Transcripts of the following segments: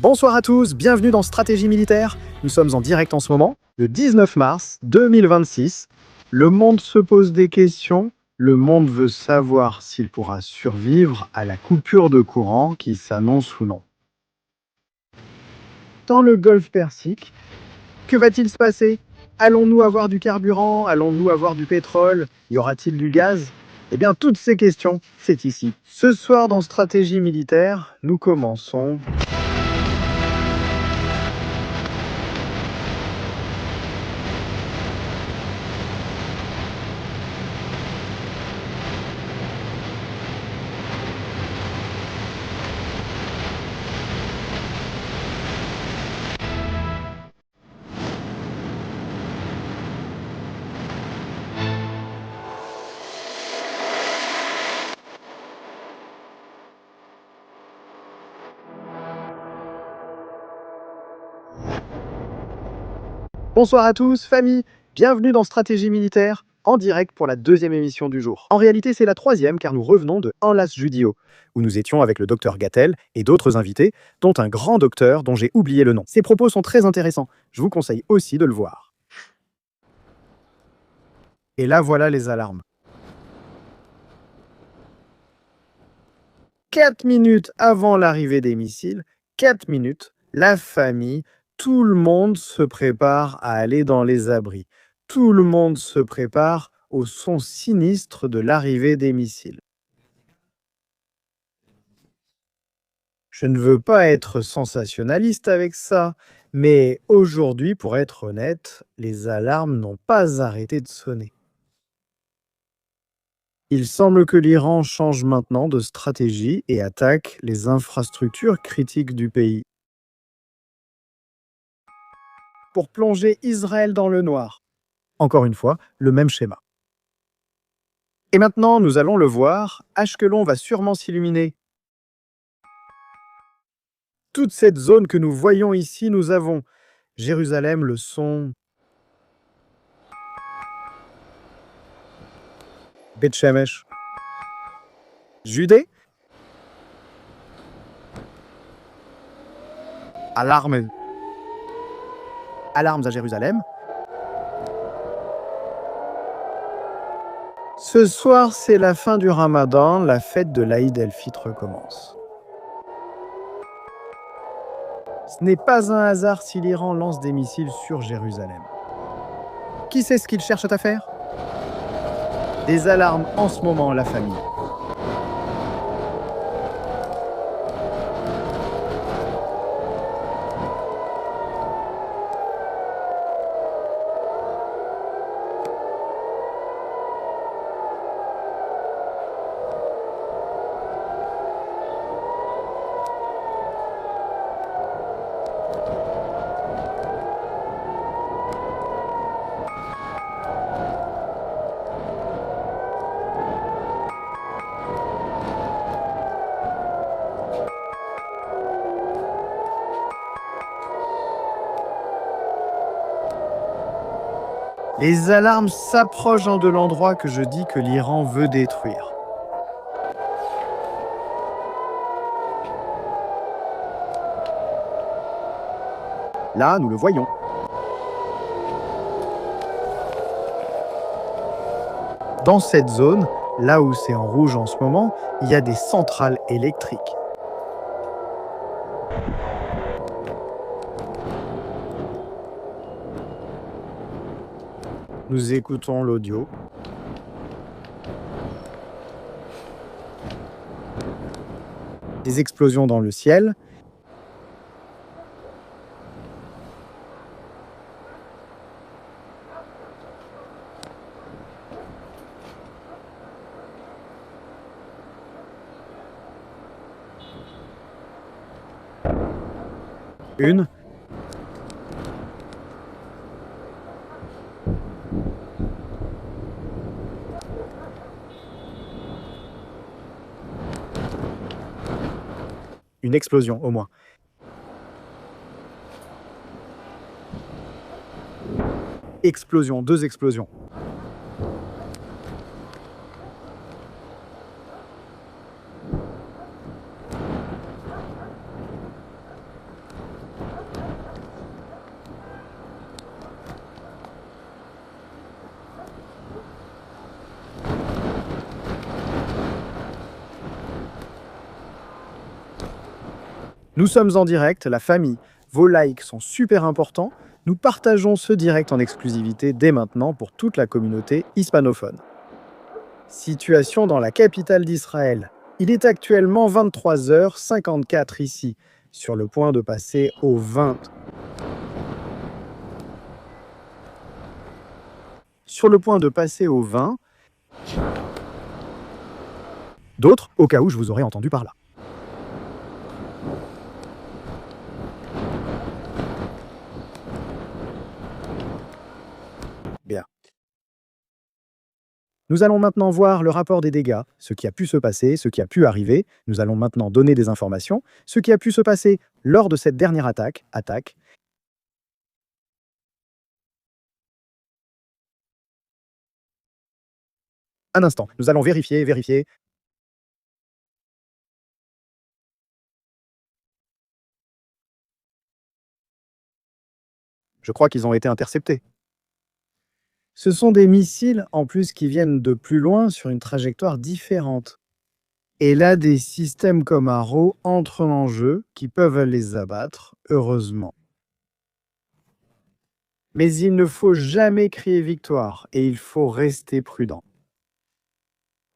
Bonsoir à tous, bienvenue dans Stratégie militaire. Nous sommes en direct en ce moment, le 19 mars 2026. Le monde se pose des questions. Le monde veut savoir s'il pourra survivre à la coupure de courant qui s'annonce ou non. Dans le Golfe Persique, que va-t-il se passer? Allons-nous avoir du carburant? Allons-nous avoir du pétrole? Y aura-t-il du gaz? Eh bien, toutes ces questions, c'est ici. Ce soir, dans Stratégie militaire, nous commençons... Bonsoir à tous, famille, bienvenue dans Stratégie militaire, en direct pour la deuxième émission du jour. En réalité, c'est la troisième car nous revenons de Enlace Judio, où nous étions avec le docteur Gattel et d'autres invités, dont un grand docteur dont j'ai oublié le nom. Ses propos sont très intéressants, je vous conseille aussi de le voir. Et là voilà les alarmes. 4 minutes avant l'arrivée des missiles, 4 minutes, la famille, tout le monde se prépare à aller dans les abris. Tout le monde se prépare au son sinistre de l'arrivée des missiles. Je ne veux pas être sensationnaliste avec ça, mais aujourd'hui, pour être honnête, les alarmes n'ont pas arrêté de sonner. Il semble que l'Iran change maintenant de stratégie et attaque les infrastructures critiques du pays. Pour plonger Israël dans le noir. Encore une fois, le même schéma. Et maintenant, nous allons le voir, Ashkelon va sûrement s'illuminer. Toute cette zone que nous voyons ici, nous avons Jérusalem, le son, Beth Shemesh, Judée, alarmes à Jérusalem. Ce soir, c'est la fin du Ramadan, la fête de l'Aïd el-Fitr commence. Ce n'est pas un hasard si l'Iran lance des missiles sur Jérusalem. Qui sait ce qu'il cherche à faire? Des alarmes en ce moment, la famille. Les alarmes s'approchent de l'endroit que je dis que l'Iran veut détruire. Là, nous le voyons. Dans cette zone, là où c'est en rouge en ce moment, il y a des centrales électriques. Nous écoutons l'audio. Des explosions dans le ciel. Une. Une explosion, au moins. Explosion, 2 explosions. Nous sommes en direct, la famille. Vos likes sont super importants. Nous partageons ce direct en exclusivité dès maintenant pour toute la communauté hispanophone. Situation dans la capitale d'Israël. Il est actuellement 23h54 ici, sur le point de passer au 20. Sur le point de passer au 20. D'autres, au cas où je vous aurais entendu par là. Bien. Nous allons maintenant voir le rapport des dégâts, ce qui a pu se passer, ce qui a pu arriver. Nous allons maintenant donner des informations, ce qui a pu se passer lors de cette dernière attaque. Un instant, nous allons vérifier. Je crois qu'ils ont été interceptés. Ce sont des missiles, en plus, qui viennent de plus loin sur une trajectoire différente. Et là, des systèmes comme Arrow entrent en jeu, qui peuvent les abattre, heureusement. Mais il ne faut jamais crier victoire, et il faut rester prudent.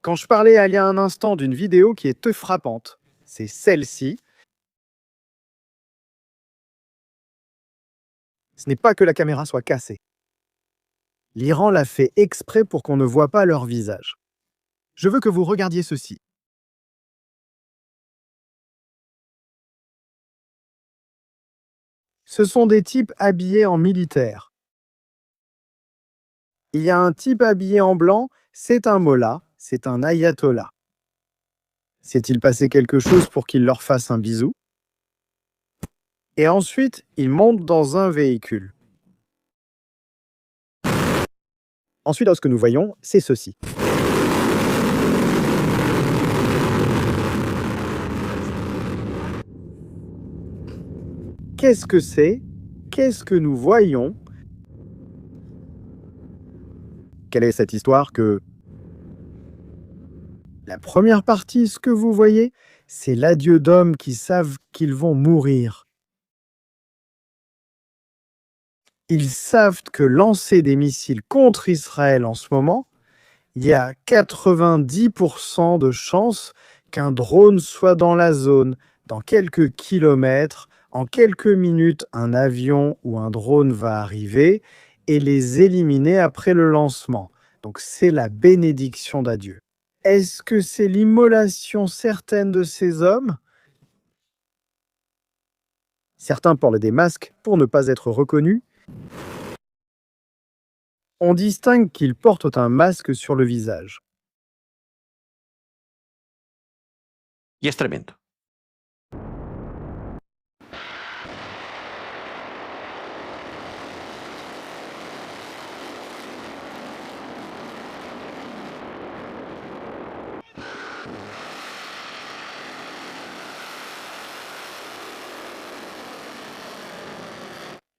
Quand je parlais il y a un instant d'une vidéo qui est frappante, c'est celle-ci. Ce n'est pas que la caméra soit cassée. L'Iran l'a fait exprès pour qu'on ne voit pas leur visage. Je veux que vous regardiez ceci. Ce sont des types habillés en militaire. Il y a un type habillé en blanc, c'est un mollah, c'est un ayatollah. S'est-il passé quelque chose pour qu'il leur fasse un bisou? Et ensuite, il monte dans un véhicule. Ensuite, ce que nous voyons, c'est ceci. Qu'est-ce que c'est? Qu'est-ce que nous voyons? Quelle est cette histoire que... La première partie, ce que vous voyez, c'est l'adieu d'hommes qui savent qu'ils vont mourir. Ils savent que lancer des missiles contre Israël en ce moment, il y a 90% de chances qu'un drone soit dans la zone, dans quelques kilomètres. En quelques minutes, un avion ou un drone va arriver et les éliminer après le lancement. Donc c'est la bénédiction d'adieu. Est-ce que c'est l'immolation certaine de ces hommes? Certains portent des masques pour ne pas être reconnus. On distingue qu'ils portent un masque sur le visage. Y es tremendo.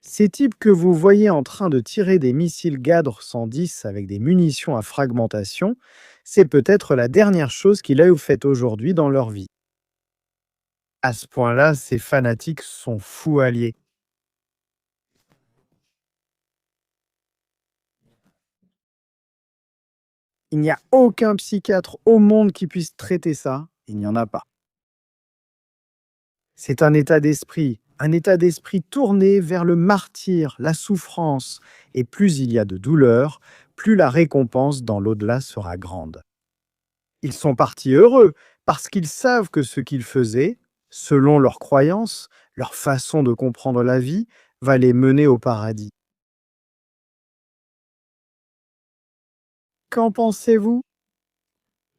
Ces types que vous voyez en train de tirer des missiles Gadr 110 avec des munitions à fragmentation, c'est peut-être la dernière chose qu'ils aient faite aujourd'hui dans leur vie. À ce point-là, ces fanatiques sont fous alliés. Il n'y a aucun psychiatre au monde qui puisse traiter ça. Il n'y en a pas. C'est un état d'esprit tourné vers le martyre, la souffrance. Et plus il y a de douleur, plus la récompense dans l'au-delà sera grande. Ils sont partis heureux parce qu'ils savent que ce qu'ils faisaient, selon leurs croyances, leur façon de comprendre la vie, va les mener au paradis. Qu'en pensez-vous?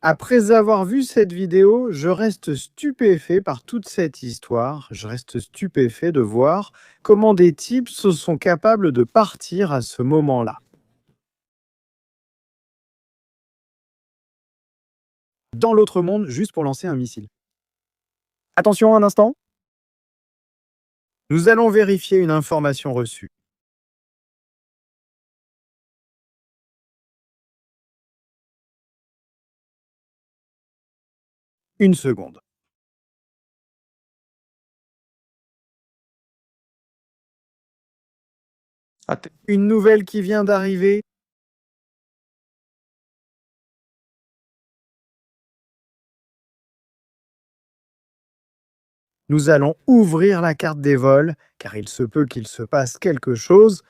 Après avoir vu cette vidéo, je reste stupéfait par toute cette histoire. Je reste stupéfait de voir comment des types se sont capables de partir à ce moment-là. Dans l'autre monde, juste pour lancer un missile. Attention un instant. Nous allons vérifier une information reçue. Une seconde. Atte- Une nouvelle qui vient d'arriver. Nous allons ouvrir la carte des vols, car il se peut qu'il se passe quelque chose.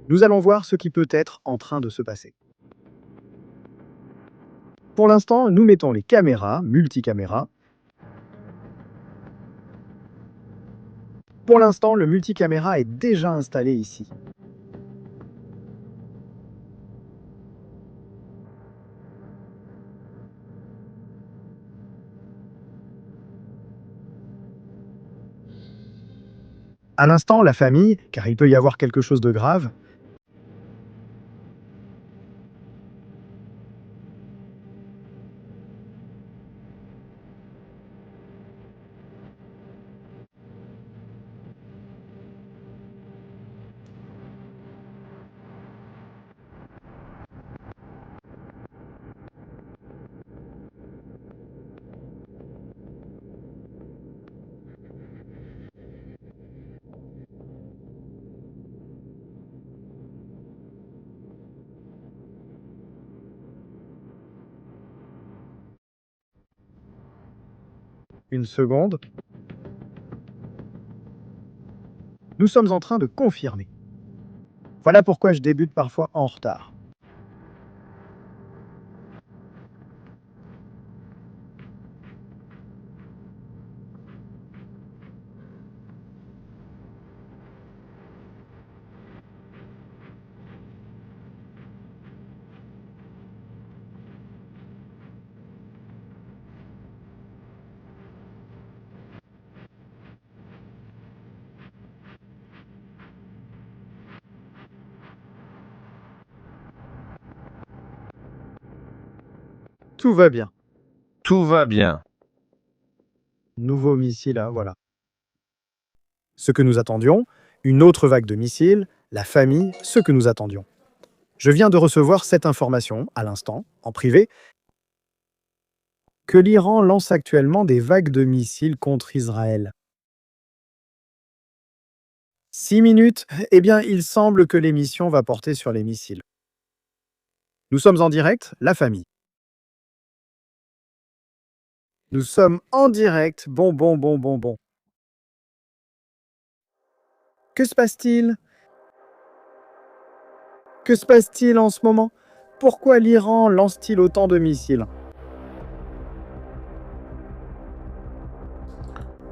Nous allons voir ce qui peut être en train de se passer. Pour l'instant, nous mettons les caméras, multicaméras. Pour l'instant, le multicaméra est déjà installé ici. À l'instant, la famille, car il peut y avoir quelque chose de grave. Une seconde. Nous sommes en train de confirmer. Voilà pourquoi je débute parfois en retard. Tout va bien. Tout va bien. Nouveau missile, là, voilà. Ce que nous attendions, une autre vague de missiles, la famille, ce que nous attendions. Je viens de recevoir cette information, à l'instant, en privé, que l'Iran lance actuellement des vagues de missiles contre Israël. 6 minutes, eh bien, il semble que l'émission va porter sur les missiles. Nous sommes en direct, la famille. Nous sommes en direct, bon. Que se passe-t-il? Que se passe-t-il en ce moment? Pourquoi l'Iran lance-t-il autant de missiles?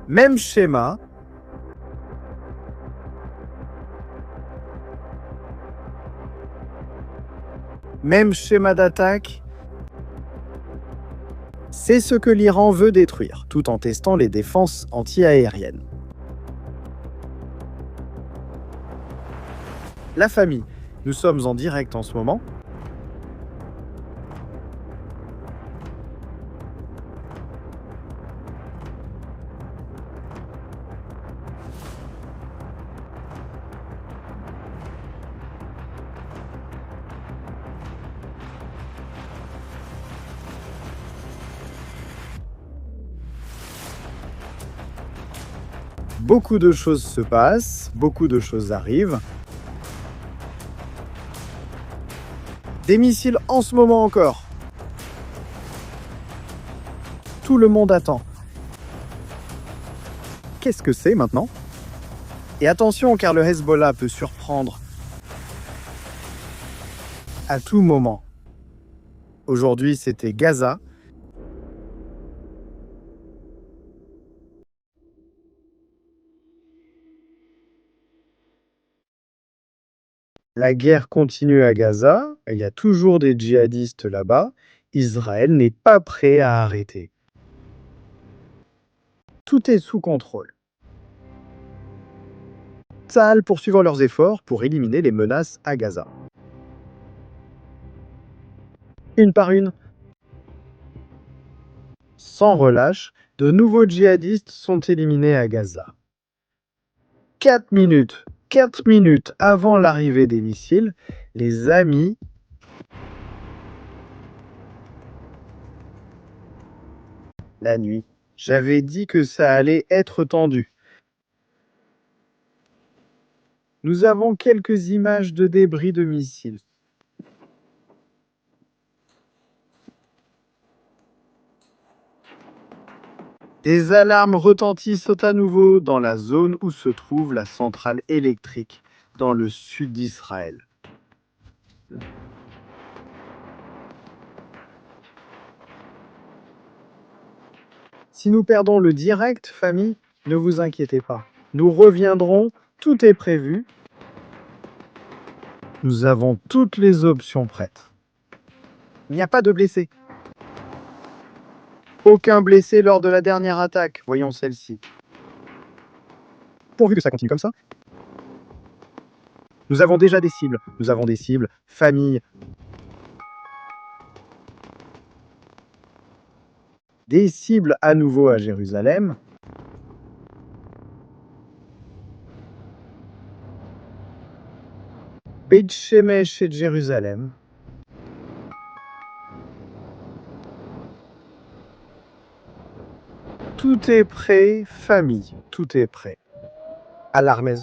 Même schéma. Même schéma d'attaque. C'est ce que l'Iran veut détruire, tout en testant les défenses anti-aériennes. La famille, nous sommes en direct en ce moment. Beaucoup de choses se passent, beaucoup de choses arrivent. Des missiles en ce moment encore. Tout le monde attend. Qu'est-ce que c'est maintenant? Et attention, car le Hezbollah peut surprendre à tout moment. Aujourd'hui, c'était Gaza. La guerre continue à Gaza. Il y a toujours des djihadistes là-bas. Israël n'est pas prêt à arrêter. Tout est sous contrôle. Tsahal poursuivant leurs efforts pour éliminer les menaces à Gaza. une par une. Sans relâche, de nouveaux djihadistes sont éliminés à Gaza. 4 minutes avant l'arrivée des missiles, les amis la nuit. J'avais dit que ça allait être tendu. Nous avons quelques images de débris de missiles. Des alarmes retentissent à nouveau dans la zone où se trouve la centrale électrique, dans le sud d'Israël. Si nous perdons le direct, famille, ne vous inquiétez pas. Nous reviendrons, tout est prévu. Nous avons toutes les options prêtes. Il n'y a pas de blessés. Aucun blessé lors de la dernière attaque. Voyons celle-ci. Pourvu que ça continue comme ça. Nous avons déjà des cibles. Nous avons des cibles. Famille. Des cibles à nouveau à Jérusalem. Beit Shemesh et Jérusalem. Tout est prêt, famille. Tout est prêt. Alarmes.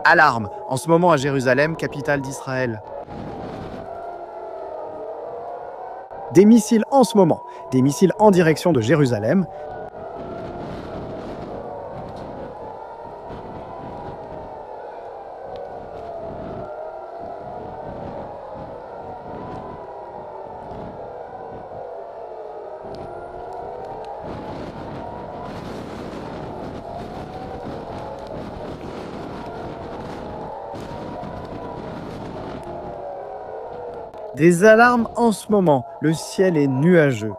Alarme, en ce moment à Jérusalem, capitale d'Israël. Des missiles en ce moment, des missiles en direction de Jérusalem. Des alarmes en ce moment, le ciel est nuageux.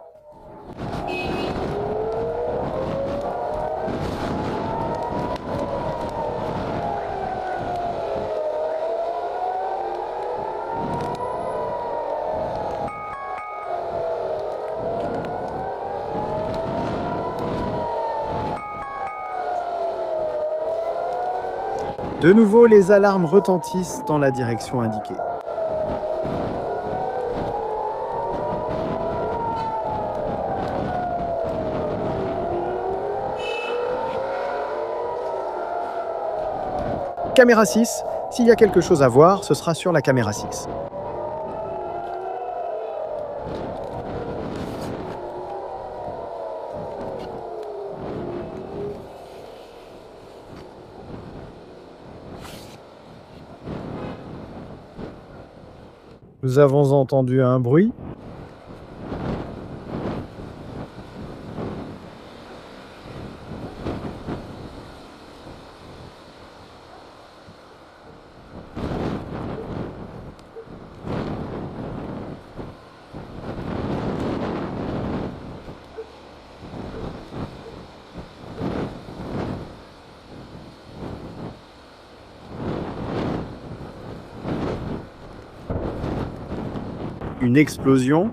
De nouveau, les alarmes retentissent dans la direction indiquée. Caméra 6, s'il y a quelque chose à voir, ce sera sur la caméra 6. Nous avons entendu un bruit. Une explosion.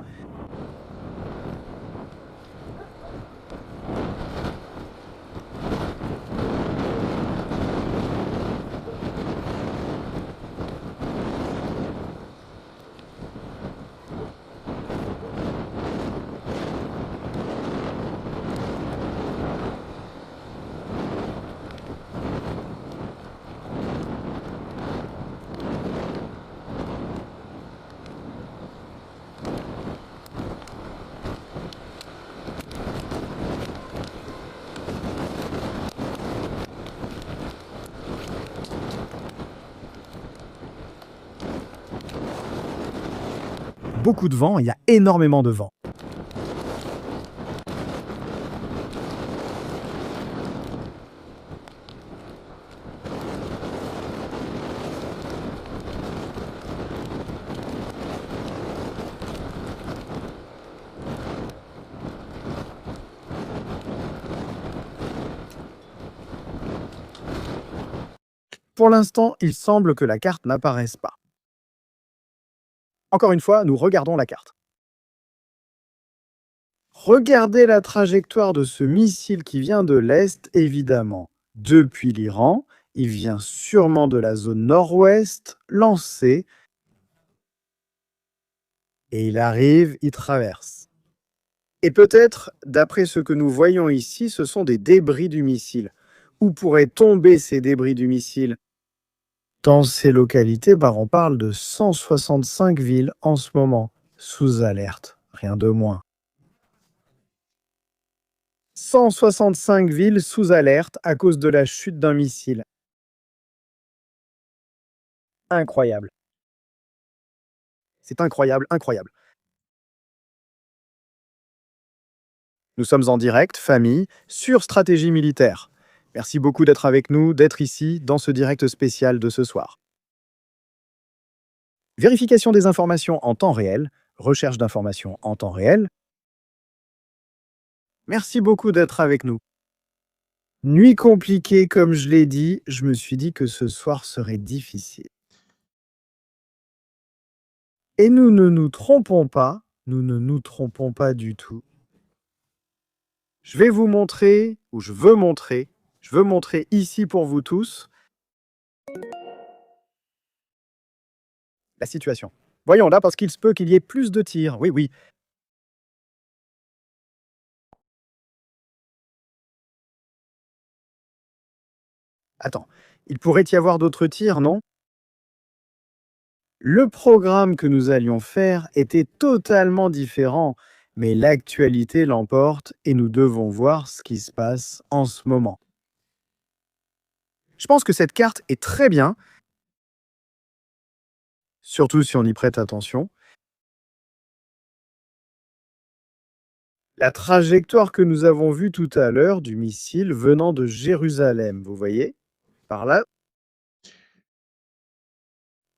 Beaucoup de vent, il y a énormément de vent. Pour l'instant, il semble que la carte n'apparaisse pas. Encore une fois, nous regardons la carte. Regardez la trajectoire de ce missile qui vient de l'Est, évidemment. Depuis l'Iran, il vient sûrement de la zone nord-ouest, lancé, et il arrive, il traverse. Et peut-être, d'après ce que nous voyons ici, ce sont des débris du missile. Où pourraient tomber ces débris du missile? Dans ces localités, on parle de 165 villes en ce moment, sous alerte, rien de moins. 165 villes sous alerte à cause de la chute d'un missile. Incroyable. C'est incroyable, incroyable. Nous sommes en direct, famille, sur Stratégie Militaire. Merci beaucoup d'être avec nous, d'être ici, dans ce direct spécial de ce soir. Vérification des informations en temps réel, recherche d'informations en temps réel. Merci beaucoup d'être avec nous. Nuit compliquée, comme je l'ai dit, je me suis dit que ce soir serait difficile. Et nous ne nous trompons pas, nous ne nous trompons pas du tout. Je vais vous montrer, ou je veux montrer ici pour vous tous la situation. Voyons là, parce qu'il se peut qu'il y ait plus de tirs. Oui, oui. Attends, il pourrait y avoir d'autres tirs, non? Le programme que nous allions faire était totalement différent, mais l'actualité l'emporte et nous devons voir ce qui se passe en ce moment. Je pense que cette carte est très bien, surtout si on y prête attention. La trajectoire que nous avons vue tout à l'heure du missile venant de Jérusalem, vous voyez, par là,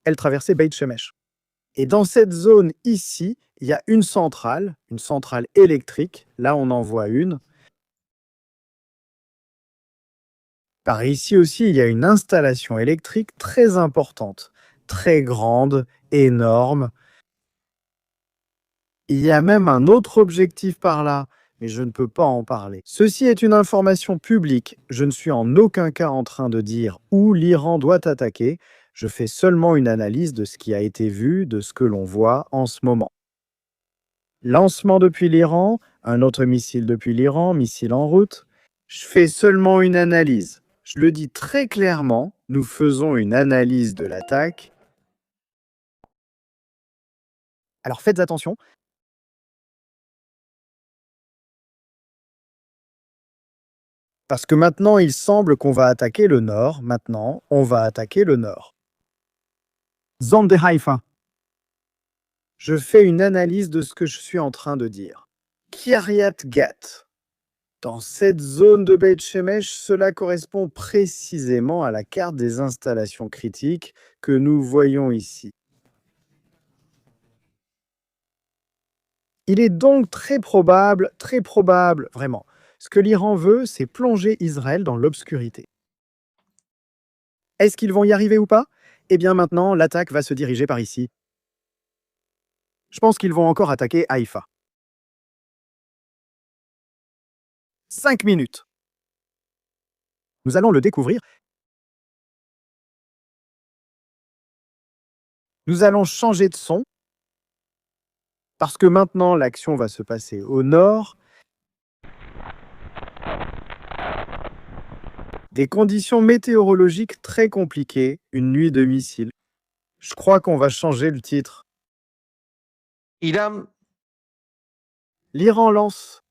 elle traversait Beit Shemesh. Et dans cette zone ici, il y a une centrale électrique. Là, on en voit une. Par ici aussi, il y a une installation électrique très importante, très grande, énorme. Il y a même un autre objectif par là, mais je ne peux pas en parler. Ceci est une information publique. Je ne suis en aucun cas en train de dire où l'Iran doit attaquer. Je fais seulement une analyse de ce qui a été vu, de ce que l'on voit en ce moment. Lancement depuis l'Iran, un autre missile depuis l'Iran, missile en route. Je fais seulement une analyse. Je le dis très clairement, nous faisons une analyse de l'attaque. Alors faites attention. Parce que maintenant, il semble qu'on va attaquer le nord. Maintenant, on va attaquer le nord. Zone de Haïfa. Je fais une analyse de ce que je suis en train de dire. Kiryat Gat. Dans cette zone de Beit Shemesh, cela correspond précisément à la carte des installations critiques que nous voyons ici. Il est donc très probable, vraiment. Ce que l'Iran veut, c'est plonger Israël dans l'obscurité. Est-ce qu'ils vont y arriver ou pas? Eh bien maintenant, l'attaque va se diriger par ici. Je pense qu'ils vont encore attaquer Haïfa. 5 minutes. Nous allons le découvrir. Nous allons changer de son. Parce que maintenant, l'action va se passer au nord. Des conditions météorologiques très compliquées, une nuit de missiles. Je crois qu'on va changer le titre. Irán, L'Iran lance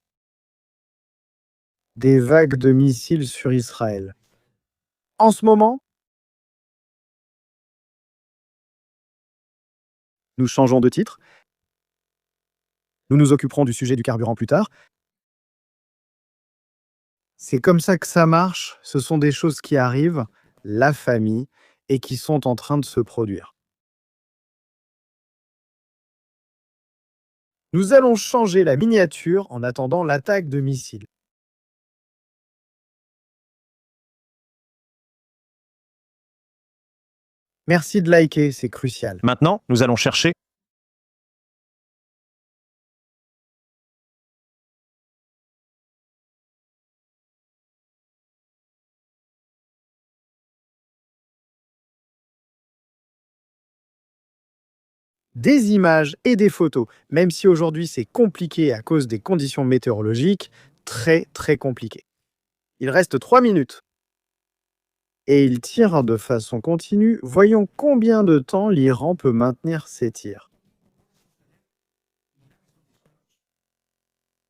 des vagues de missiles sur Israël. En ce moment, nous changeons de titre. Nous nous occuperons du sujet du carburant plus tard. C'est comme ça que ça marche. Ce sont des choses qui arrivent, la famille, et qui sont en train de se produire. Nous allons changer la miniature en attendant l'attaque de missiles. Merci de liker, c'est crucial. Maintenant, nous allons chercher. Des images et des photos, même si aujourd'hui c'est compliqué à cause des conditions météorologiques, très très compliqué. Il reste 3 minutes. Et il tire de façon continue. Voyons combien de temps l'Iran peut maintenir ses tirs.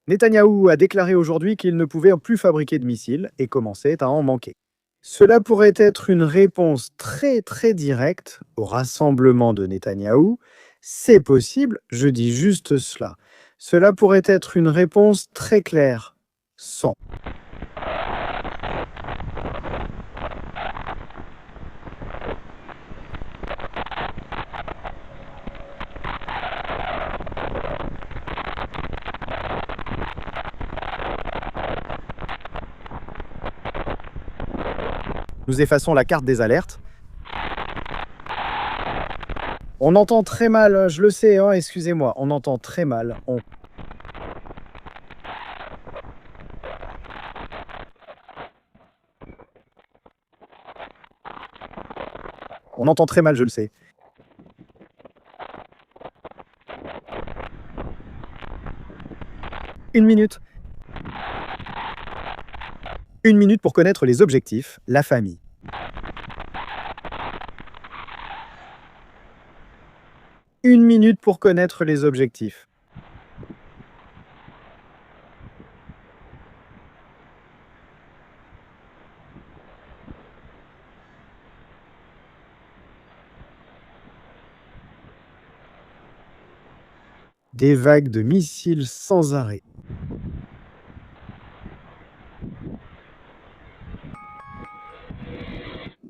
Netanyahou a déclaré aujourd'hui qu'il ne pouvait plus fabriquer de missiles et commençait à en manquer. Cela pourrait être une réponse très très directe au rassemblement de Netanyahou. C'est possible, je dis juste cela. Cela pourrait être une réponse très claire. Sans. Nous effaçons la carte des alertes. On entend très mal, je le sais, hein, excusez-moi, on entend très mal. On entend très mal, je le sais. Une minute. Une minute pour connaître les objectifs, la famille. Une minute pour connaître les objectifs. Des vagues de missiles sans arrêt.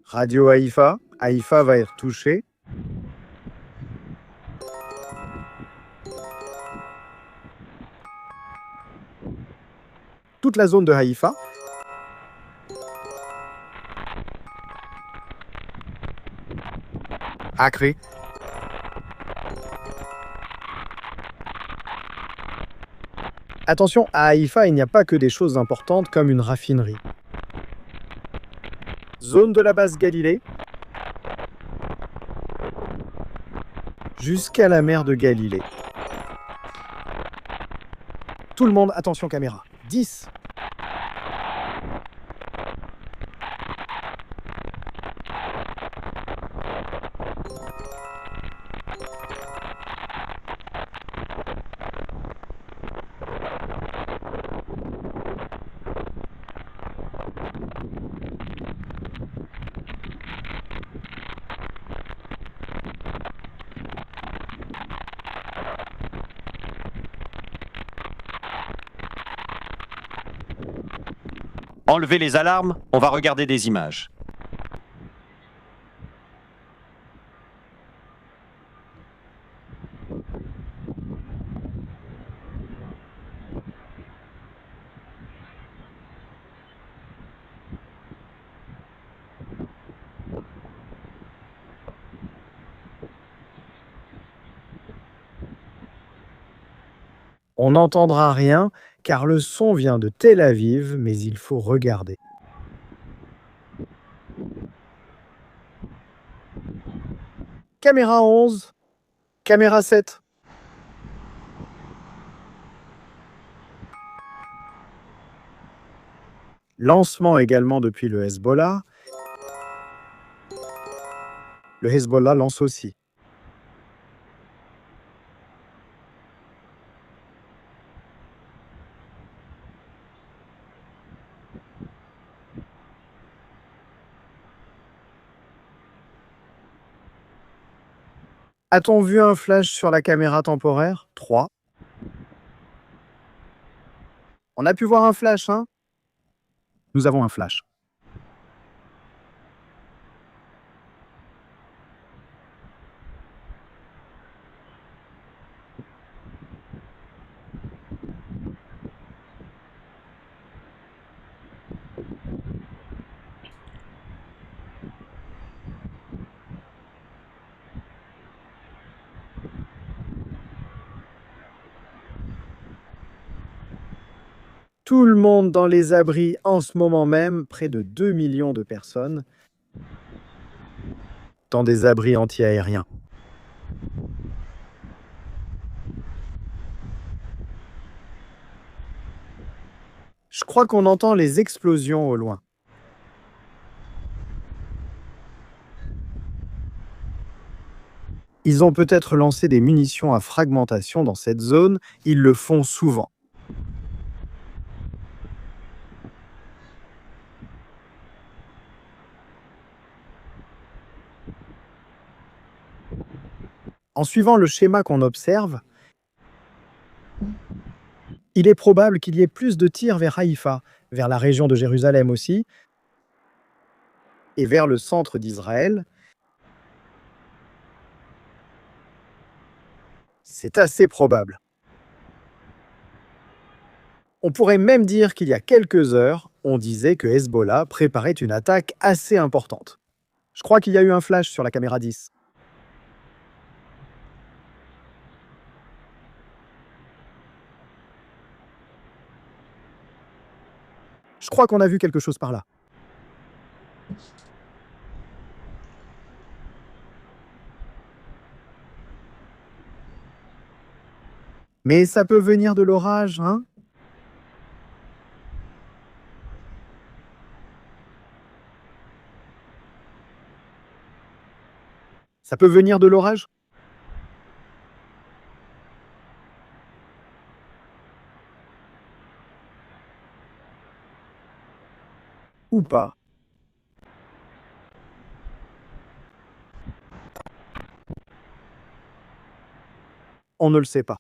Radio Haïfa. Haïfa va être touché. Toute la zone de Haïfa. Acré. Attention, à Haïfa, il n'y a pas que des choses importantes comme une raffinerie. Zone de la base Galilée. Jusqu'à la mer de Galilée. Tout le monde, attention caméra. 10. Enlevez les alarmes, on va regarder des images. On n'entendra rien car le son vient de Tel Aviv, mais il faut regarder. Caméra 11. Caméra 7. Lancement également depuis le Hezbollah. Le Hezbollah lance aussi. A-t-on vu un flash sur la caméra temporaire? 3. On a pu voir un flash, hein? Nous avons un flash. Tout le monde dans les abris en ce moment même, près de 2 millions de personnes, dans des abris anti-aériens. Je crois qu'on entend les explosions au loin. Ils ont peut-être lancé des munitions à fragmentation dans cette zone, ils le font souvent. En suivant le schéma qu'on observe, il est probable qu'il y ait plus de tirs vers Haïfa, vers la région de Jérusalem aussi, et vers le centre d'Israël. C'est assez probable. On pourrait même dire qu'il y a quelques heures, on disait que Hezbollah préparait une attaque assez importante. Je crois qu'il y a eu un flash sur la caméra 10. Je crois qu'on a vu quelque chose par là. Mais ça peut venir de l'orage, hein? Ça peut venir de l'orage? Ou pas? On ne le sait pas.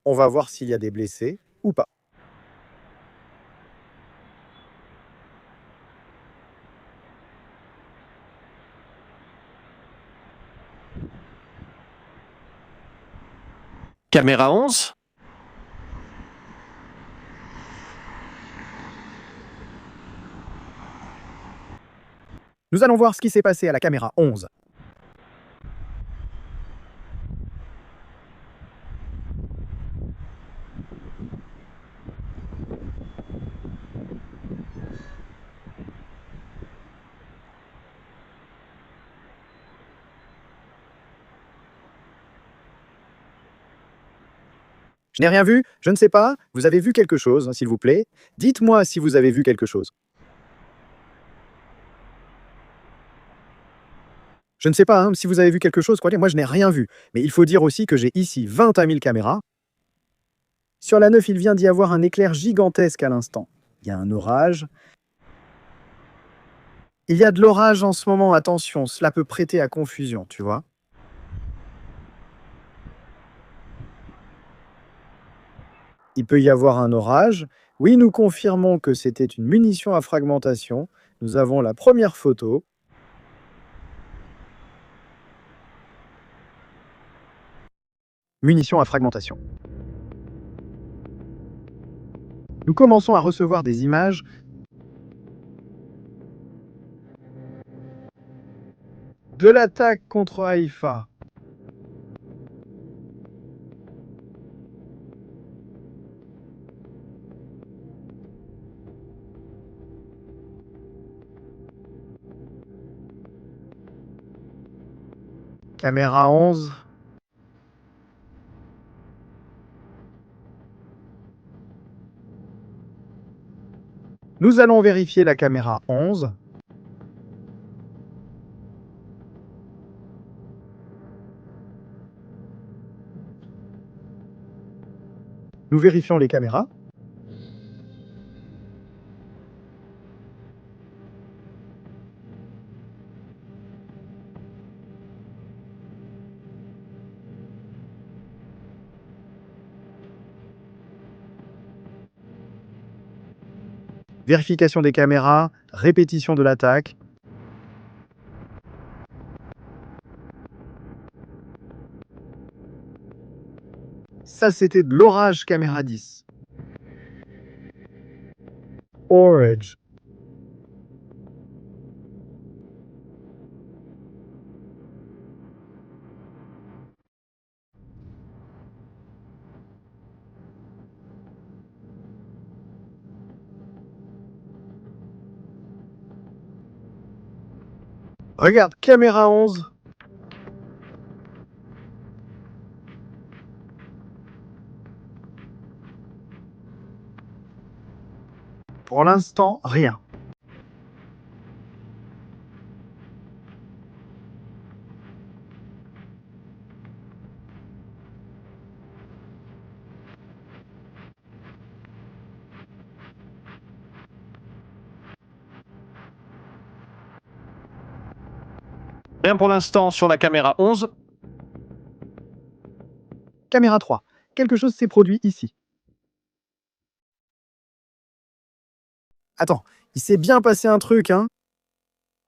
On va voir s'il y a des blessés ou pas. Caméra 11? Nous allons voir ce qui s'est passé à la caméra 11. Je n'ai rien vu, je ne sais pas. Vous avez vu quelque chose, s'il vous plaît? Dites-moi si vous avez vu quelque chose. Je ne sais pas, si vous avez vu quelque chose, croyez, moi je n'ai rien vu. Mais il faut dire aussi que j'ai ici 21 000 caméras. Sur la 9, il vient d'y avoir un éclair gigantesque à l'instant. Il y a un orage. Il y a de l'orage en ce moment, attention, cela peut prêter à confusion, tu vois. Il peut y avoir un orage. Oui, nous confirmons que c'était une munition à fragmentation. Nous avons la première photo. Munition à fragmentation. Nous commençons à recevoir des images de l'attaque contre Haïfa. Caméra 11. Nous allons vérifier la caméra 11. Nous vérifions les caméras. Vérification des caméras, répétition de l'attaque. Ça, c'était de l'orage caméra 10. Orange. Regarde, caméra 11. Pour l'instant, rien. Rien pour l'instant sur la caméra 11. Caméra 3. Quelque chose s'est produit ici. Attends, il s'est bien passé un truc, hein?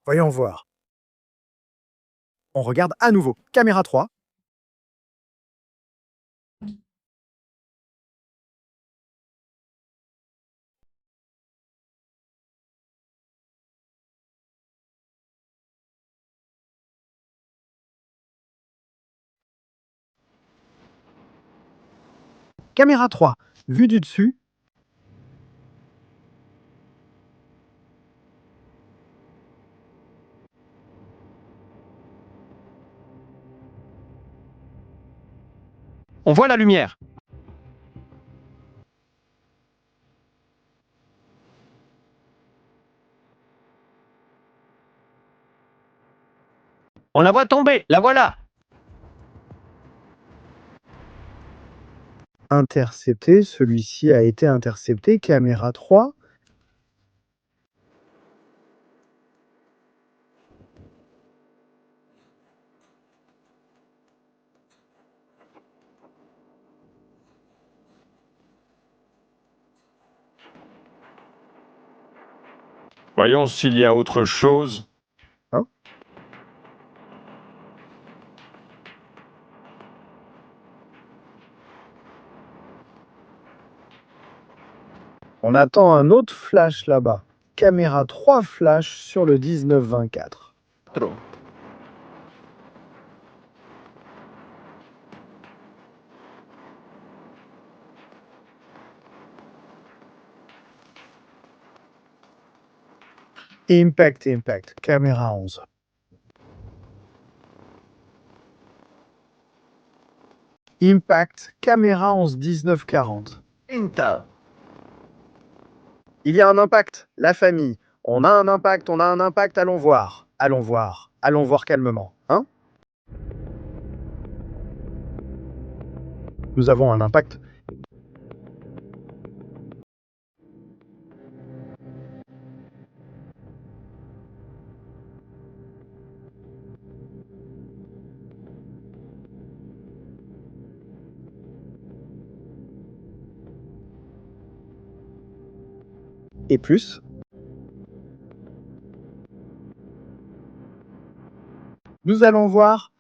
Voyons voir. On regarde à nouveau. Caméra 3. Caméra 3. Vue du dessus. On voit la lumière. On la voit tomber, la voilà. Intercepté. Celui-ci a été intercepté. Caméra 3. Voyons s'il y a autre chose. Hein? On attend un autre flash là-bas. Caméra 3 flash sur le 19-24. Trop. Impact. Caméra 11. Impact. Caméra 11 19-40. Inta. Il y a un impact. La famille. On a un impact. Allons voir. Allons voir calmement. Hein? Nous avons un impact. Et plus. Nous allons voir.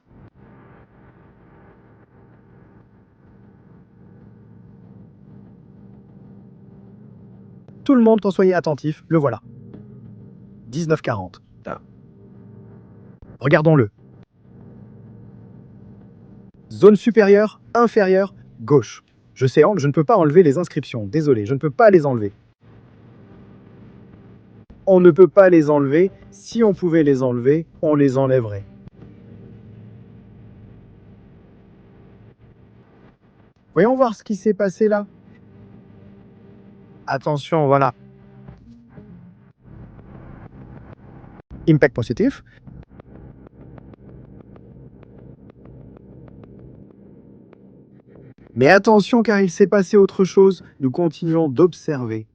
Tout le monde, soyez attentif. Le voilà. 19-40. Ah. Regardons-le. Zone supérieure, inférieure, gauche. Je ne peux pas enlever les inscriptions. Désolé, je ne peux pas les enlever. On ne peut pas les enlever. Si on pouvait les enlever, on les enlèverait. Voyons voir ce qui s'est passé là. Attention, voilà. Impact positif. Mais attention car il s'est passé autre chose. Nous continuons d'observer.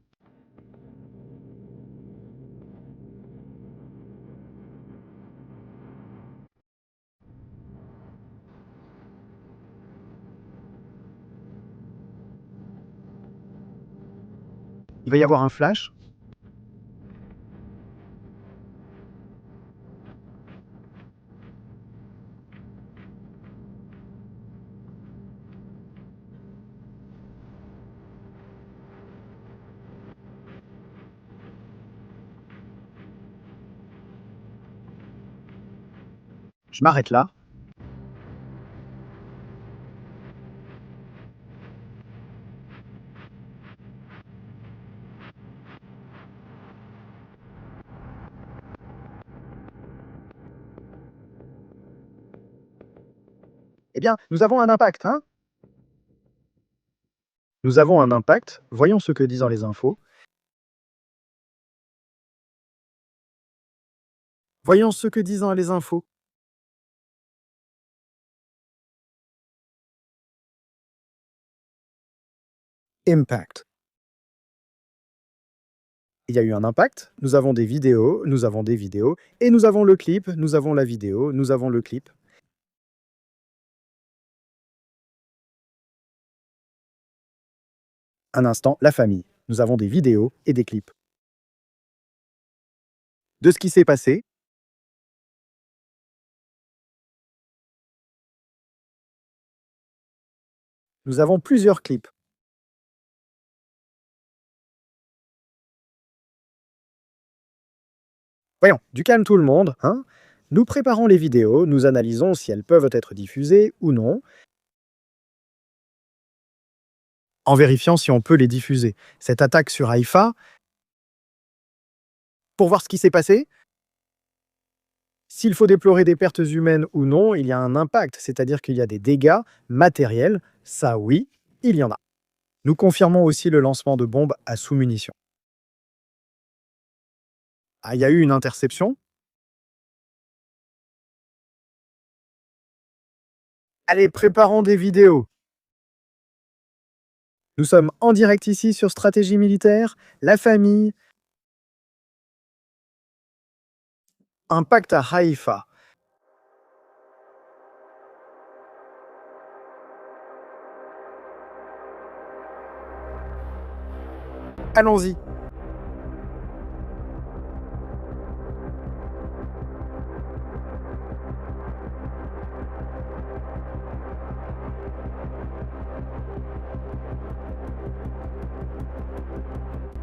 Il va y avoir un flash. Je m'arrête là. Eh bien, nous avons un impact, hein? Nous avons un impact. Voyons ce que disent dans les infos. Voyons ce que disent dans les infos. Impact. Il y a eu un impact, nous avons des vidéos, et nous avons le clip, nous avons la vidéo, nous avons le clip. Un instant, la famille. Nous avons des vidéos et des clips. De ce qui s'est passé, nous avons plusieurs clips. Voyons, du calme tout le monde, hein? Nous préparons les vidéos, nous analysons si elles peuvent être diffusées ou non, en vérifiant si on peut les diffuser. Cette attaque sur Haïfa, pour voir ce qui s'est passé, s'il faut déplorer des pertes humaines ou non, il y a un impact, c'est-à-dire qu'il y a des dégâts matériels, ça oui, il y en a. Nous confirmons aussi le lancement de bombes à sous-munitions. Ah, il y a eu une interception. Allez, préparons des vidéos. Nous sommes en direct ici sur Stratégie Militaire, la famille. Impact à Haïfa. Allons-y.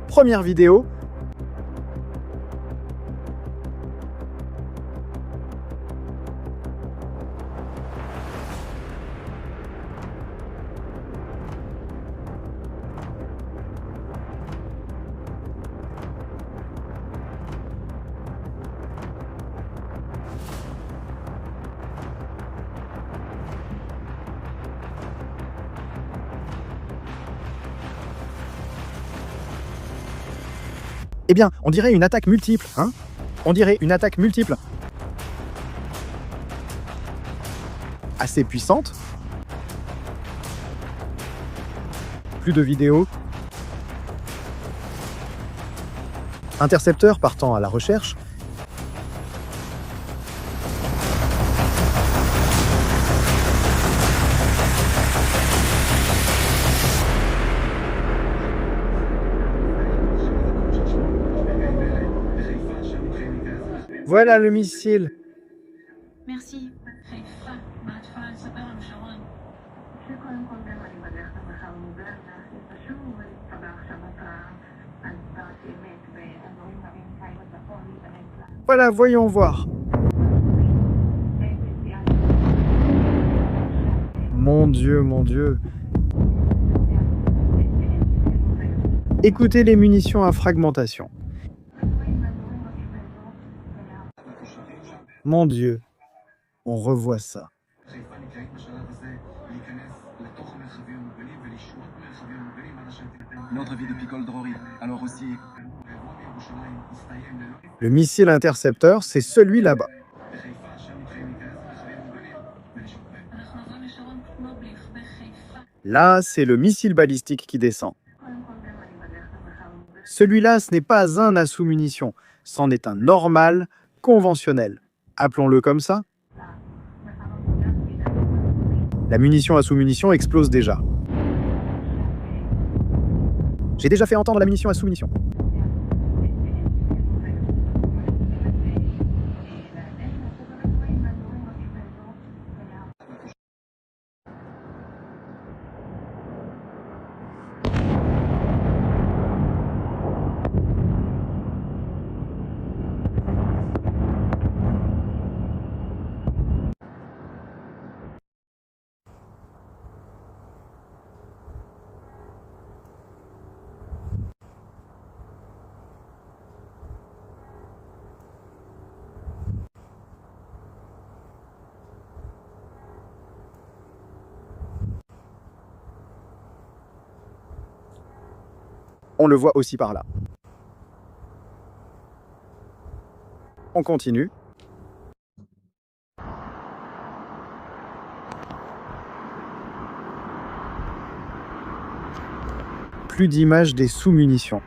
Première vidéo. Eh bien, on dirait une attaque multiple, hein? On dirait une attaque multiple. Assez puissante. Plus de vidéos. Intercepteur partant à la recherche. Voilà le missile. Merci. Voilà, voyons voir. Mon Dieu, mon Dieu. Écoutez les munitions à fragmentation. Mon Dieu, on revoit ça. Notre vie depuis Col Drori, alors aussi. Le missile intercepteur, c'est celui là-bas. Là, c'est le missile balistique qui descend. Celui-là, ce n'est pas un à sous-munitions, c'en est un normal, conventionnel. Appelons-le comme ça. La munition à sous-munitions explose déjà. J'ai déjà fait entendre la munition à sous-munitions. On le voit aussi par là. On continue. Plus d'images des sous-munitions.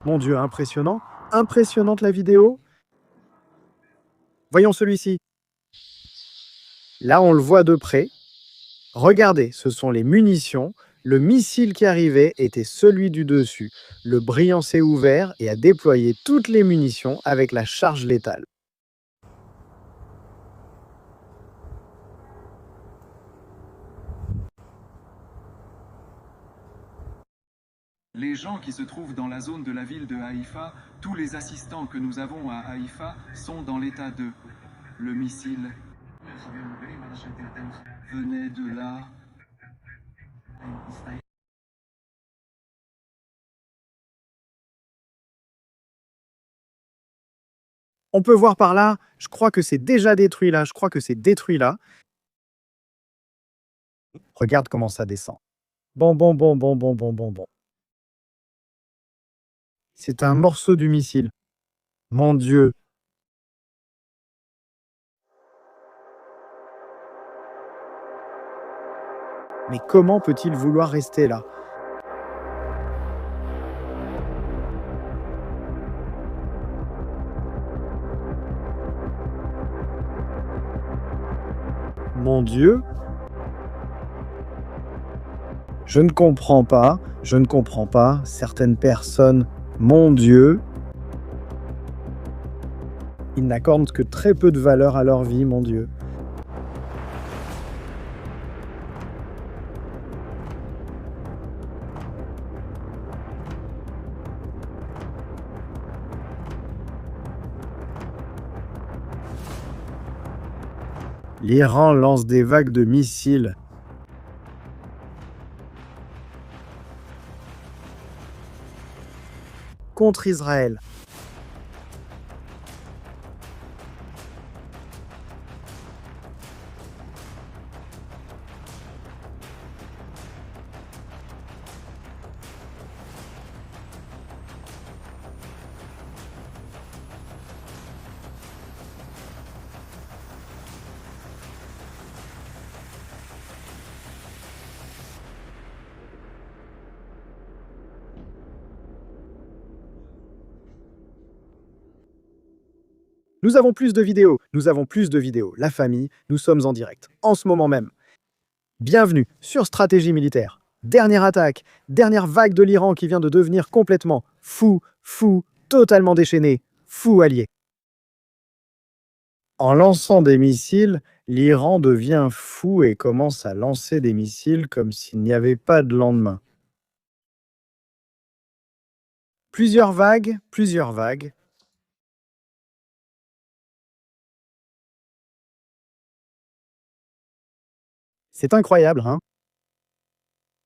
Mon Dieu, impressionnant. Impressionnante la vidéo. Voyons celui-ci. Là, on le voit de près. Regardez, ce sont les munitions. Le missile qui arrivait était celui du dessus. Le brillant s'est ouvert et a déployé toutes les munitions avec la charge létale. Les gens qui se trouvent dans la zone de la ville de Haïfa, tous les assistants que nous avons à Haïfa sont dans l'état de... Le missile venait de là. On peut voir par là, je crois que c'est déjà détruit là, je crois que c'est détruit là. Regarde comment ça descend. Bon. C'est un morceau du missile. Mon Dieu. Mais comment peut-il vouloir rester là? Mon Dieu. Je ne comprends pas. Certaines personnes, mon Dieu, ils n'accordent que très peu de valeur à leur vie, mon Dieu. L'Iran lance des vagues de missiles. Contre Israël. Nous avons plus de vidéos. La famille, nous sommes en direct, en ce moment même. Bienvenue sur Stratégie Militaire. Dernière attaque, dernière vague de l'Iran qui vient de devenir complètement fou, totalement déchaîné, fou allié. En lançant des missiles, l'Iran devient fou et commence à lancer des missiles comme s'il n'y avait pas de lendemain. Plusieurs vagues. C'est incroyable, hein?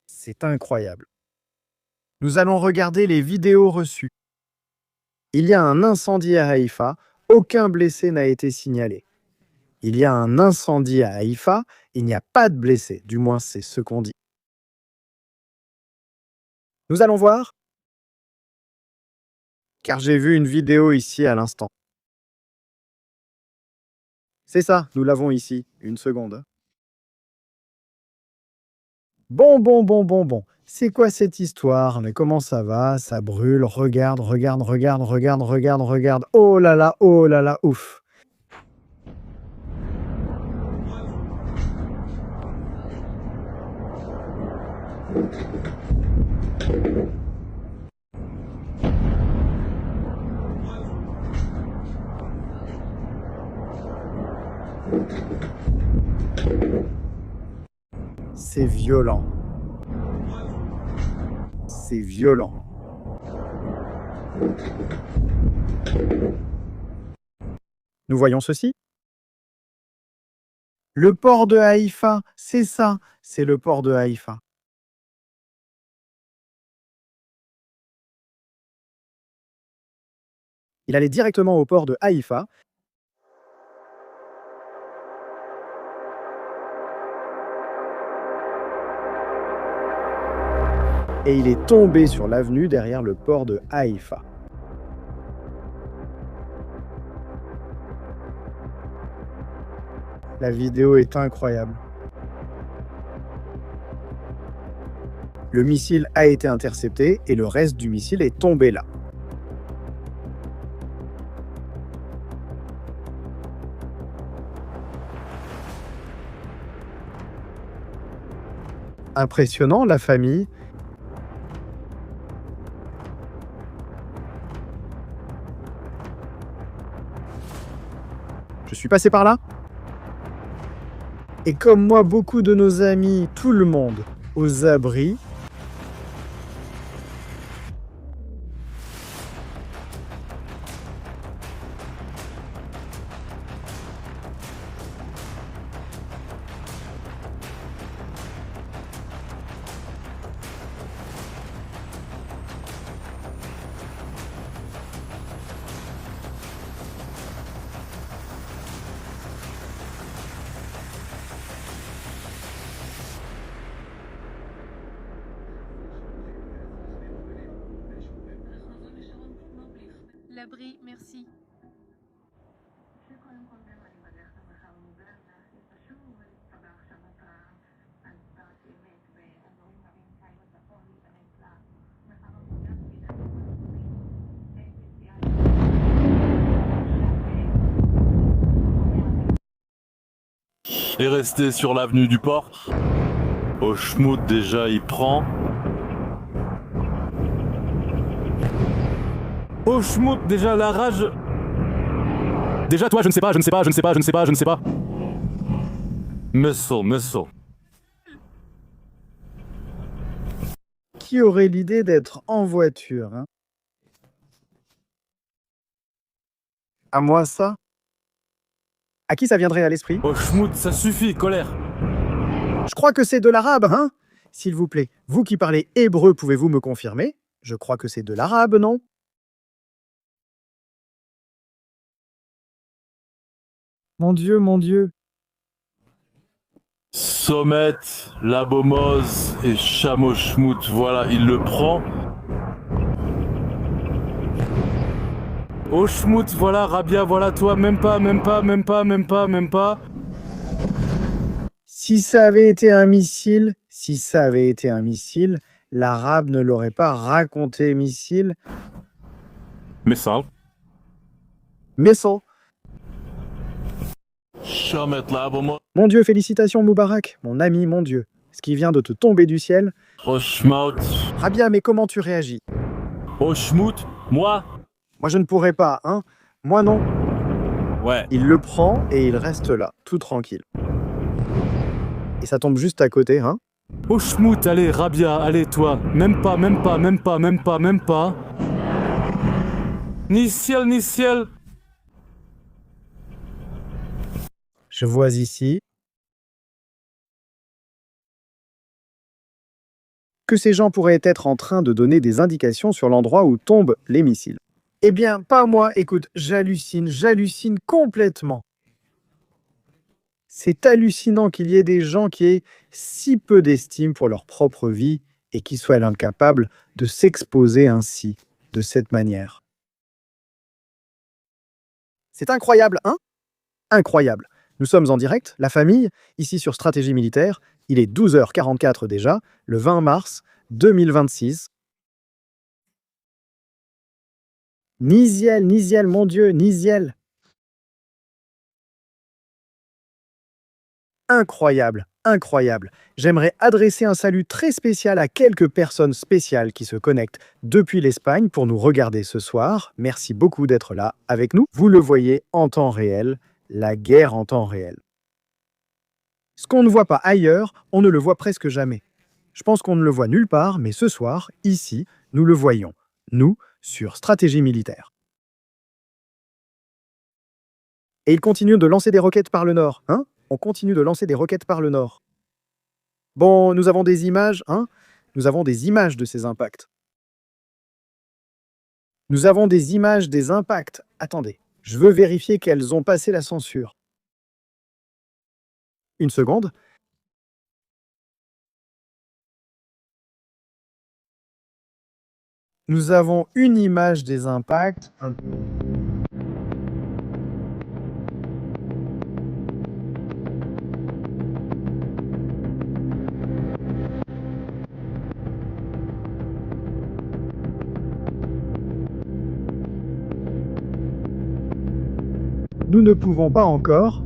C'est incroyable. Nous allons regarder les vidéos reçues. Il y a un incendie à Haïfa, aucun blessé n'a été signalé. Il y a un incendie à Haïfa, il n'y a pas de blessés, du moins c'est ce qu'on dit. Nous allons voir, car j'ai vu une vidéo ici à l'instant. C'est ça, nous l'avons ici, une seconde. Bon. C'est quoi cette histoire? Mais comment ça va? Ça brûle, regarde. Oh là là, ouf. C'est violent. Nous voyons ceci. Le port de Haïfa, c'est ça, c'est le port de Haïfa. Il allait directement au port de Haïfa. Et il est tombé sur l'avenue derrière le port de Haïfa. La vidéo est incroyable. Le missile a été intercepté et le reste du missile est tombé là. Impressionnant, la famille. Je suis passé par là. Et comme moi, beaucoup de nos amis, tout le monde, aux abris. L'abri, merci. Et rester sur l'avenue du port. Au schmout déjà il prend. Au schmout déjà la rage. Déjà toi je ne sais pas. Missile. Qui aurait l'idée d'être en voiture, hein? À moi ça? À qui ça viendrait à l'esprit? Au schmout ça suffit, colère. Je crois que c'est de l'arabe, hein? S'il vous plaît, vous qui parlez hébreu, pouvez-vous me confirmer? Je crois que c'est de l'arabe, non? Mon Dieu. Sommet, Labomose et Chameau schmout, voilà, il le prend. Au schmout, voilà, Rabia, voilà toi, même pas. Si ça avait été un missile, l'arabe ne l'aurait pas raconté missile. Missile. Missile. Chamet, Labomose. Mon Dieu, félicitations Moubarak, mon ami, mon Dieu. Ce qui vient de te tomber du ciel. Au schmout. Rabia, mais comment tu réagis? Au schmout, moi. Moi, je ne pourrais pas, hein? Moi, non. Ouais. Il le prend et il reste là, tout tranquille. Et ça tombe juste à côté, hein? Au schmout, allez, Rabia, allez, toi. Même pas. Ni ciel. Je vois ici que ces gens pourraient être en train de donner des indications sur l'endroit où tombent les missiles. Eh bien, pas moi, écoute, j'hallucine complètement. C'est hallucinant qu'il y ait des gens qui aient si peu d'estime pour leur propre vie et qui soient incapables de s'exposer ainsi, de cette manière. C'est incroyable, hein? Incroyable. Nous sommes en direct, la famille, ici sur Stratégie Militaire. Il est 12h44 déjà, le 20 mars 2026. Niziel, mon Dieu, Niziel. Incroyable. J'aimerais adresser un salut très spécial à quelques personnes spéciales qui se connectent depuis l'Espagne pour nous regarder ce soir. Merci beaucoup d'être là avec nous. Vous le voyez en temps réel, la guerre en temps réel. Ce qu'on ne voit pas ailleurs, on ne le voit presque jamais. Je pense qu'on ne le voit nulle part, mais ce soir, ici, nous le voyons. Nous, sur Stratégie Militaire. Et il continue de lancer des roquettes par le nord, hein? On continue de lancer des roquettes par le nord. Bon, nous avons des images, hein? Nous avons des images de ces impacts. Nous avons des images des impacts. Attendez, je veux vérifier qu'elles ont passé la censure. Une seconde. Nous avons une image des impacts. Nous ne pouvons pas encore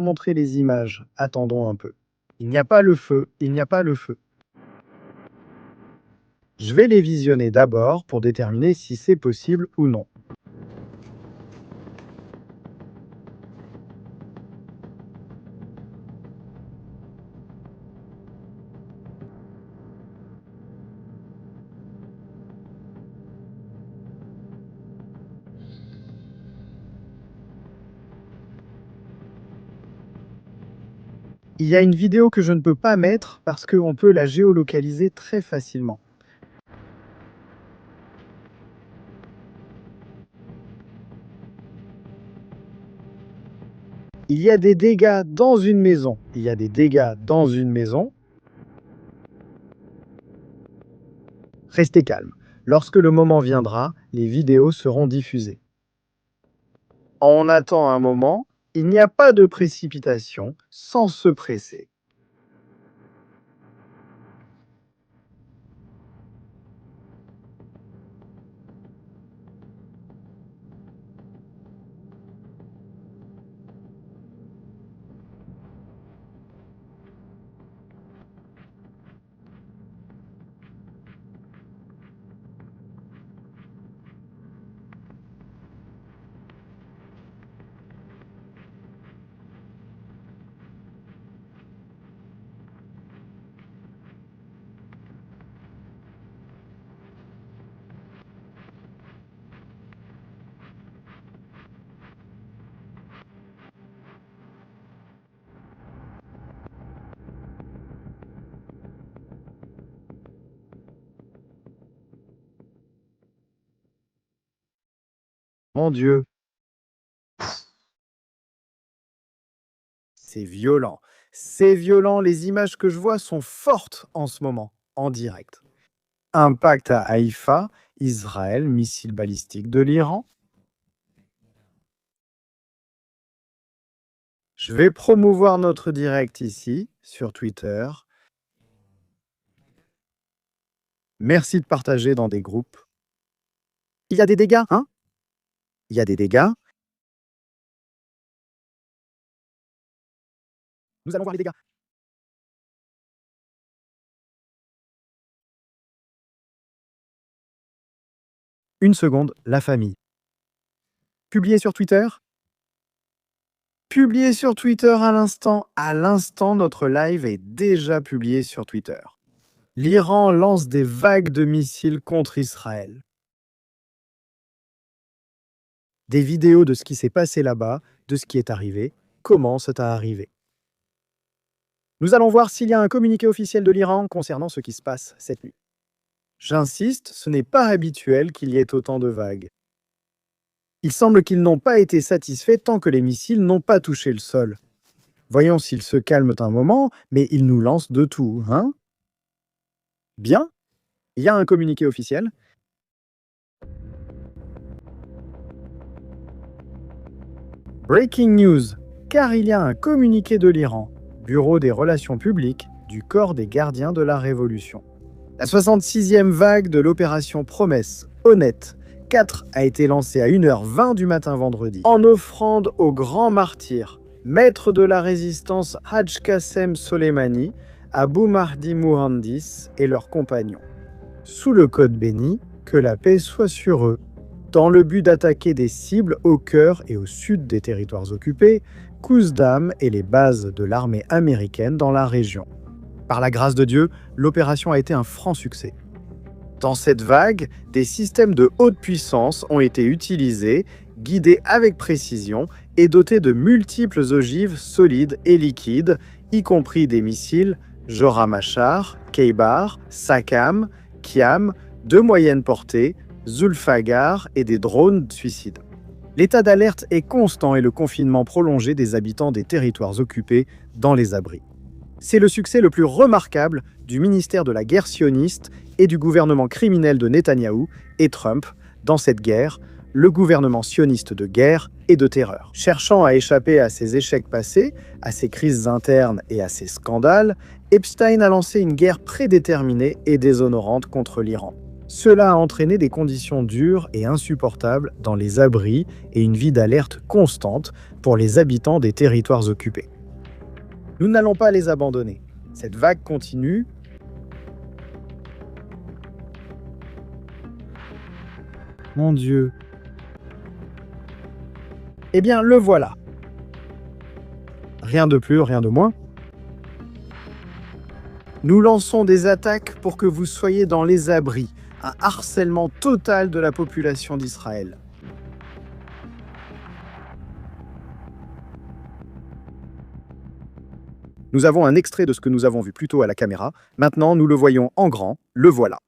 montrer les images. Attendons un peu. Il n'y a pas le feu, il n'y a pas le feu. Je vais les visionner d'abord pour déterminer si c'est possible ou non. Il y a une vidéo que je ne peux pas mettre parce qu'on peut la géolocaliser très facilement. Il y a des dégâts dans une maison. Il y a des dégâts dans une maison. Restez calme. Lorsque le moment viendra, les vidéos seront diffusées. On attend un moment. Il n'y a pas de précipitation, sans se presser. Mon Dieu. C'est violent. C'est violent. Les images que je vois sont fortes en ce moment, en direct. Impact à Haïfa, Israël, missile balistique de l'Iran. Je vais promouvoir notre direct ici, sur Twitter. Merci de partager dans des groupes. Il y a des dégâts, hein? Il y a des dégâts. Nous allons voir les dégâts. Une seconde, la famille. Publié sur Twitter. Publié sur Twitter à l'instant. À l'instant, notre live est déjà publié sur Twitter. L'Iran lance des vagues de missiles contre Israël. Des vidéos de ce qui s'est passé là-bas, de ce qui est arrivé, comment c'est arrivé. Nous allons voir s'il y a un communiqué officiel de l'Iran concernant ce qui se passe cette nuit. J'insiste, ce n'est pas habituel qu'il y ait autant de vagues. Il semble qu'ils n'ont pas été satisfaits tant que les missiles n'ont pas touché le sol. Voyons s'ils se calment un moment, mais ils nous lancent de tout, hein? Bien, il y a un communiqué officiel. Breaking news, car il y a un communiqué de l'Iran, Bureau des relations publiques du corps des gardiens de la Révolution. La 66e vague de l'opération Promesse, honnête, 4 a été lancée à 1h20 du matin vendredi, en offrande au grand martyr, maître de la résistance Haj Qassem Soleimani, Abu Mahdi Muhandis et leurs compagnons. Sous le code béni, que la paix soit sur eux, dans le but d'attaquer des cibles au cœur et au sud des territoires occupés, Khuzdam et les bases de l'armée américaine dans la région. Par la grâce de Dieu, l'opération a été un franc succès. Dans cette vague, des systèmes de haute puissance ont été utilisés, guidés avec précision et dotés de multiples ogives solides et liquides, y compris des missiles Joram Achar, Khaybar, Sakam, Kiam, de moyenne portée, Zulfagar et des drones suicides. L'état d'alerte est constant et le confinement prolongé des habitants des territoires occupés dans les abris. C'est le succès le plus remarquable du ministère de la guerre sioniste et du gouvernement criminel de Netanyahou et Trump dans cette guerre, le gouvernement sioniste de guerre et de terreur. Cherchant à échapper à ses échecs passés, à ses crises internes et à ses scandales, Epstein a lancé une guerre prédéterminée et déshonorante contre l'Iran. Cela a entraîné des conditions dures et insupportables dans les abris et une vie d'alerte constante pour les habitants des territoires occupés. Nous n'allons pas les abandonner. Cette vague continue. Mon Dieu. Eh bien, le voilà. Rien de plus, rien de moins. Nous lançons des attaques pour que vous soyez dans les abris. Un harcèlement total de la population d'Israël. Nous avons un extrait de ce que nous avons vu plus tôt à la caméra. Maintenant, nous le voyons en grand. Le voilà.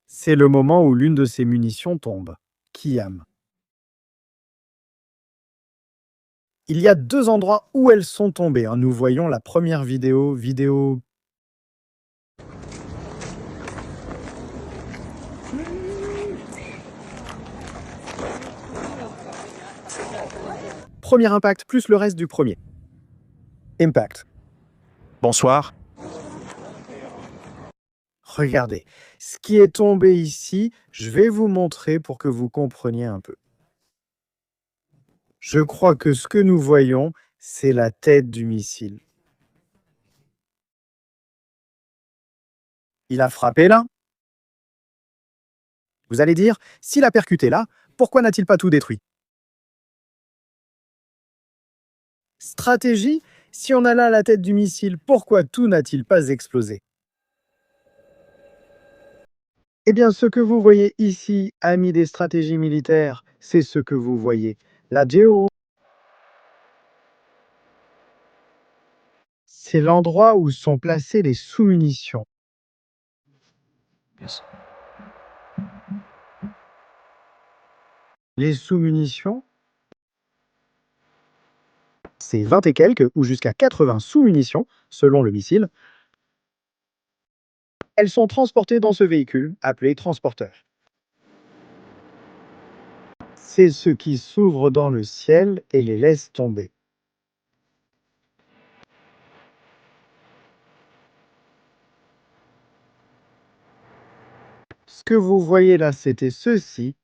C'est le moment où l'une de ces munitions tombe. Kiam. Il y a 2 endroits où elles sont tombées. Nous voyons la première vidéo. Premier impact plus le reste du premier. Impact. Bonsoir. Regardez, ce qui est tombé ici, je vais vous montrer pour que vous compreniez un peu. Je crois que ce que nous voyons, c'est la tête du missile. Il a frappé là. Vous allez dire, s'il a percuté là, pourquoi n'a-t-il pas tout détruit? Stratégie, si on a là la tête du missile, pourquoi tout n'a-t-il pas explosé? Eh bien, ce que vous voyez ici, amis des stratégies militaires, c'est ce que vous voyez. La géo, c'est l'endroit où sont placées les sous-munitions. Les sous-munitions, c'est 20 et quelques ou jusqu'à 80 sous-munitions, selon le missile. Elles sont transportées dans ce véhicule, appelé transporteur. C'est ce qui s'ouvre dans le ciel et les laisse tomber. Ce que vous voyez là, c'était ceci.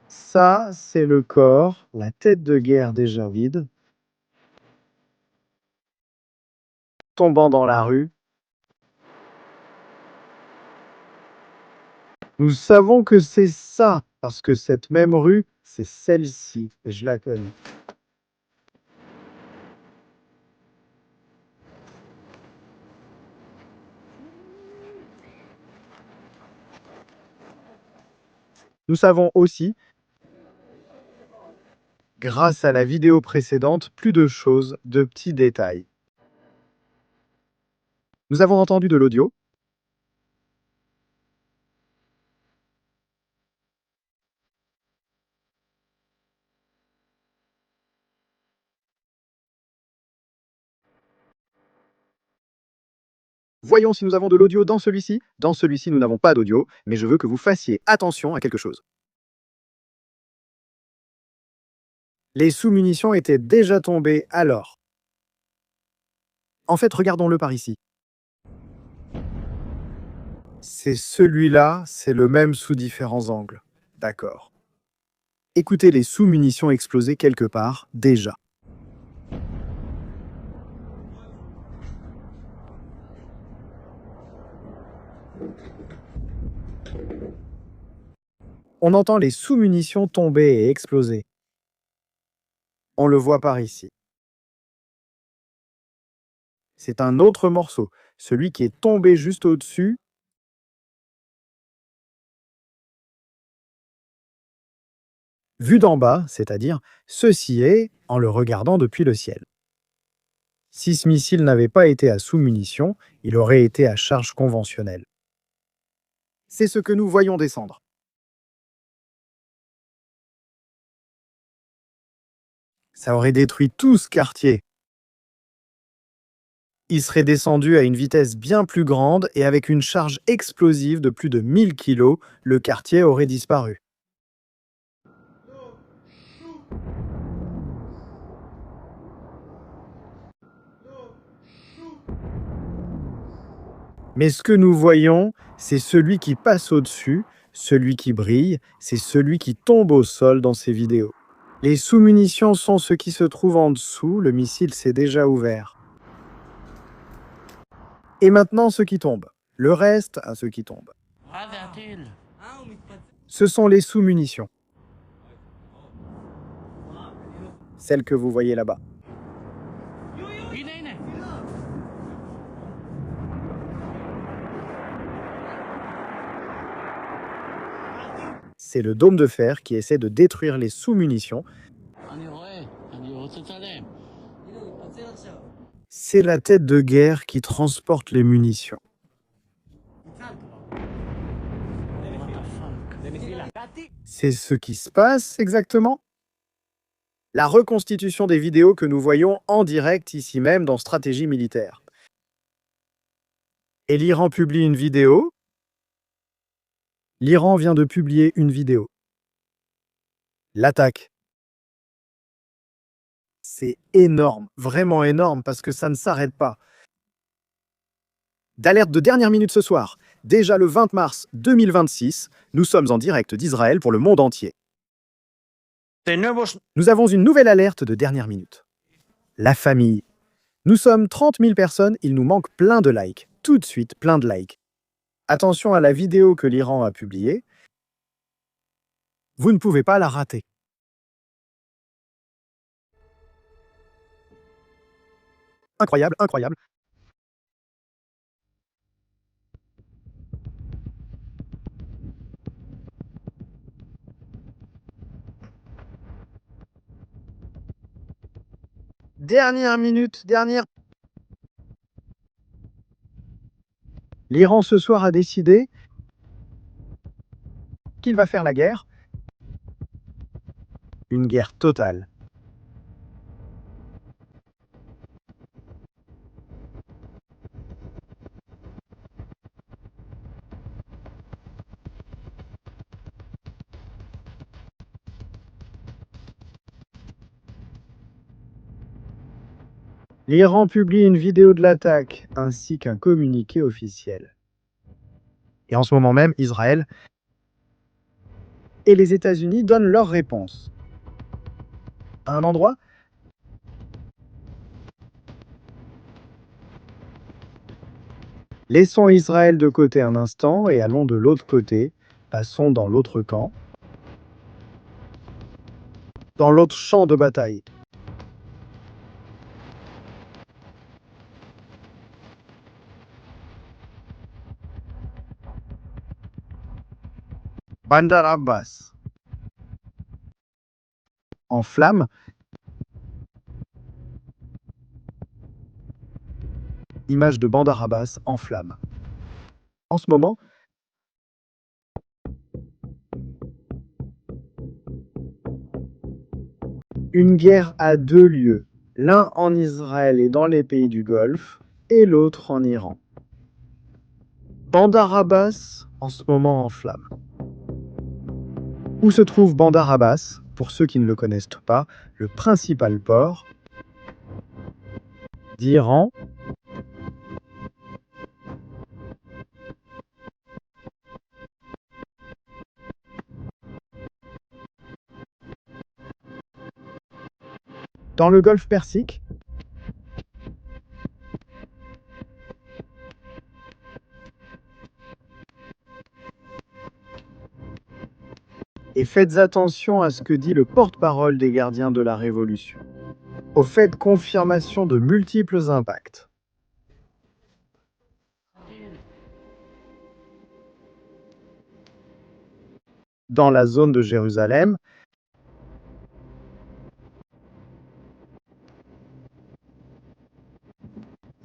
Ça, c'est le corps, la tête de guerre déjà vide, tombant dans la rue. Nous savons que c'est ça, parce que cette même rue, c'est celle-ci, et je la connais. Nous savons aussi, grâce à la vidéo précédente, plus de choses, de petits détails. Nous avons entendu de l'audio. Voyons si nous avons de l'audio dans celui-ci. Dans celui-ci, nous n'avons pas d'audio, mais je veux que vous fassiez attention à quelque chose. Les sous-munitions étaient déjà tombées alors. En fait, regardons-le par ici. C'est celui-là, c'est le même sous différents angles. D'accord. Écoutez les sous-munitions explosées quelque part, déjà. On entend les sous-munitions tomber et exploser. On le voit par ici. C'est un autre morceau, celui qui est tombé juste au-dessus. Vu d'en bas, c'est-à-dire ceci est en le regardant depuis le ciel. Si ce missile n'avait pas été à sous-munitions, il aurait été à charge conventionnelle. C'est ce que nous voyons descendre. Ça aurait détruit tout ce quartier. Il serait descendu à une vitesse bien plus grande et avec une charge explosive de plus de 1000 kg, le quartier aurait disparu. Mais ce que nous voyons, c'est celui qui passe au-dessus, celui qui brille, c'est celui qui tombe au sol dans ces vidéos. Les sous-munitions sont ce qui se trouve en dessous, le missile s'est déjà ouvert. Et maintenant ce qui tombe. Le reste à ce qui tombe. Ce sont les sous-munitions. Celles que vous voyez là-bas. C'est le dôme de fer qui essaie de détruire les sous-munitions. C'est la tête de guerre qui transporte les munitions. C'est ce qui se passe exactement? La reconstitution des vidéos que nous voyons en direct ici même dans Stratégie militaire. Et l'Iran publie une vidéo. L'Iran vient de publier une vidéo. L'attaque. C'est énorme, vraiment énorme, parce que ça ne s'arrête pas. D'alerte de dernière minute ce soir. Déjà le 20 mars 2026, nous sommes en direct d'Israël pour le monde entier. Nous avons une nouvelle alerte de dernière minute. La famille. Nous sommes 30 000 personnes, il nous manque plein de likes. Tout de suite, plein de likes. Attention à la vidéo que l'Iran a publiée. Vous ne pouvez pas la rater. Incroyable, incroyable. Dernière minute, dernière. L'Iran ce soir a décidé qu'il va faire la guerre. Une guerre totale. L'Iran publie une vidéo de l'attaque ainsi qu'un communiqué officiel. Et en ce moment même, Israël et les États-Unis donnent leur réponse. À un endroit, laissons Israël de côté un instant et allons de l'autre côté, passons dans l'autre camp, dans l'autre champ de bataille. Bandar Abbas. En flammes. Image de Bandar Abbas en flammes. En ce moment, une guerre a deux lieux, l'un en Israël et dans les pays du Golfe, et l'autre en Iran. Bandar Abbas, en ce moment en flammes. Où se trouve Bandar Abbas? Pour ceux qui ne le connaissent pas, le principal port d'Iran dans le Golfe Persique. Et faites attention à ce que dit le porte-parole des gardiens de la Révolution. Au fait de confirmation de multiples impacts. Dans la zone de Jérusalem,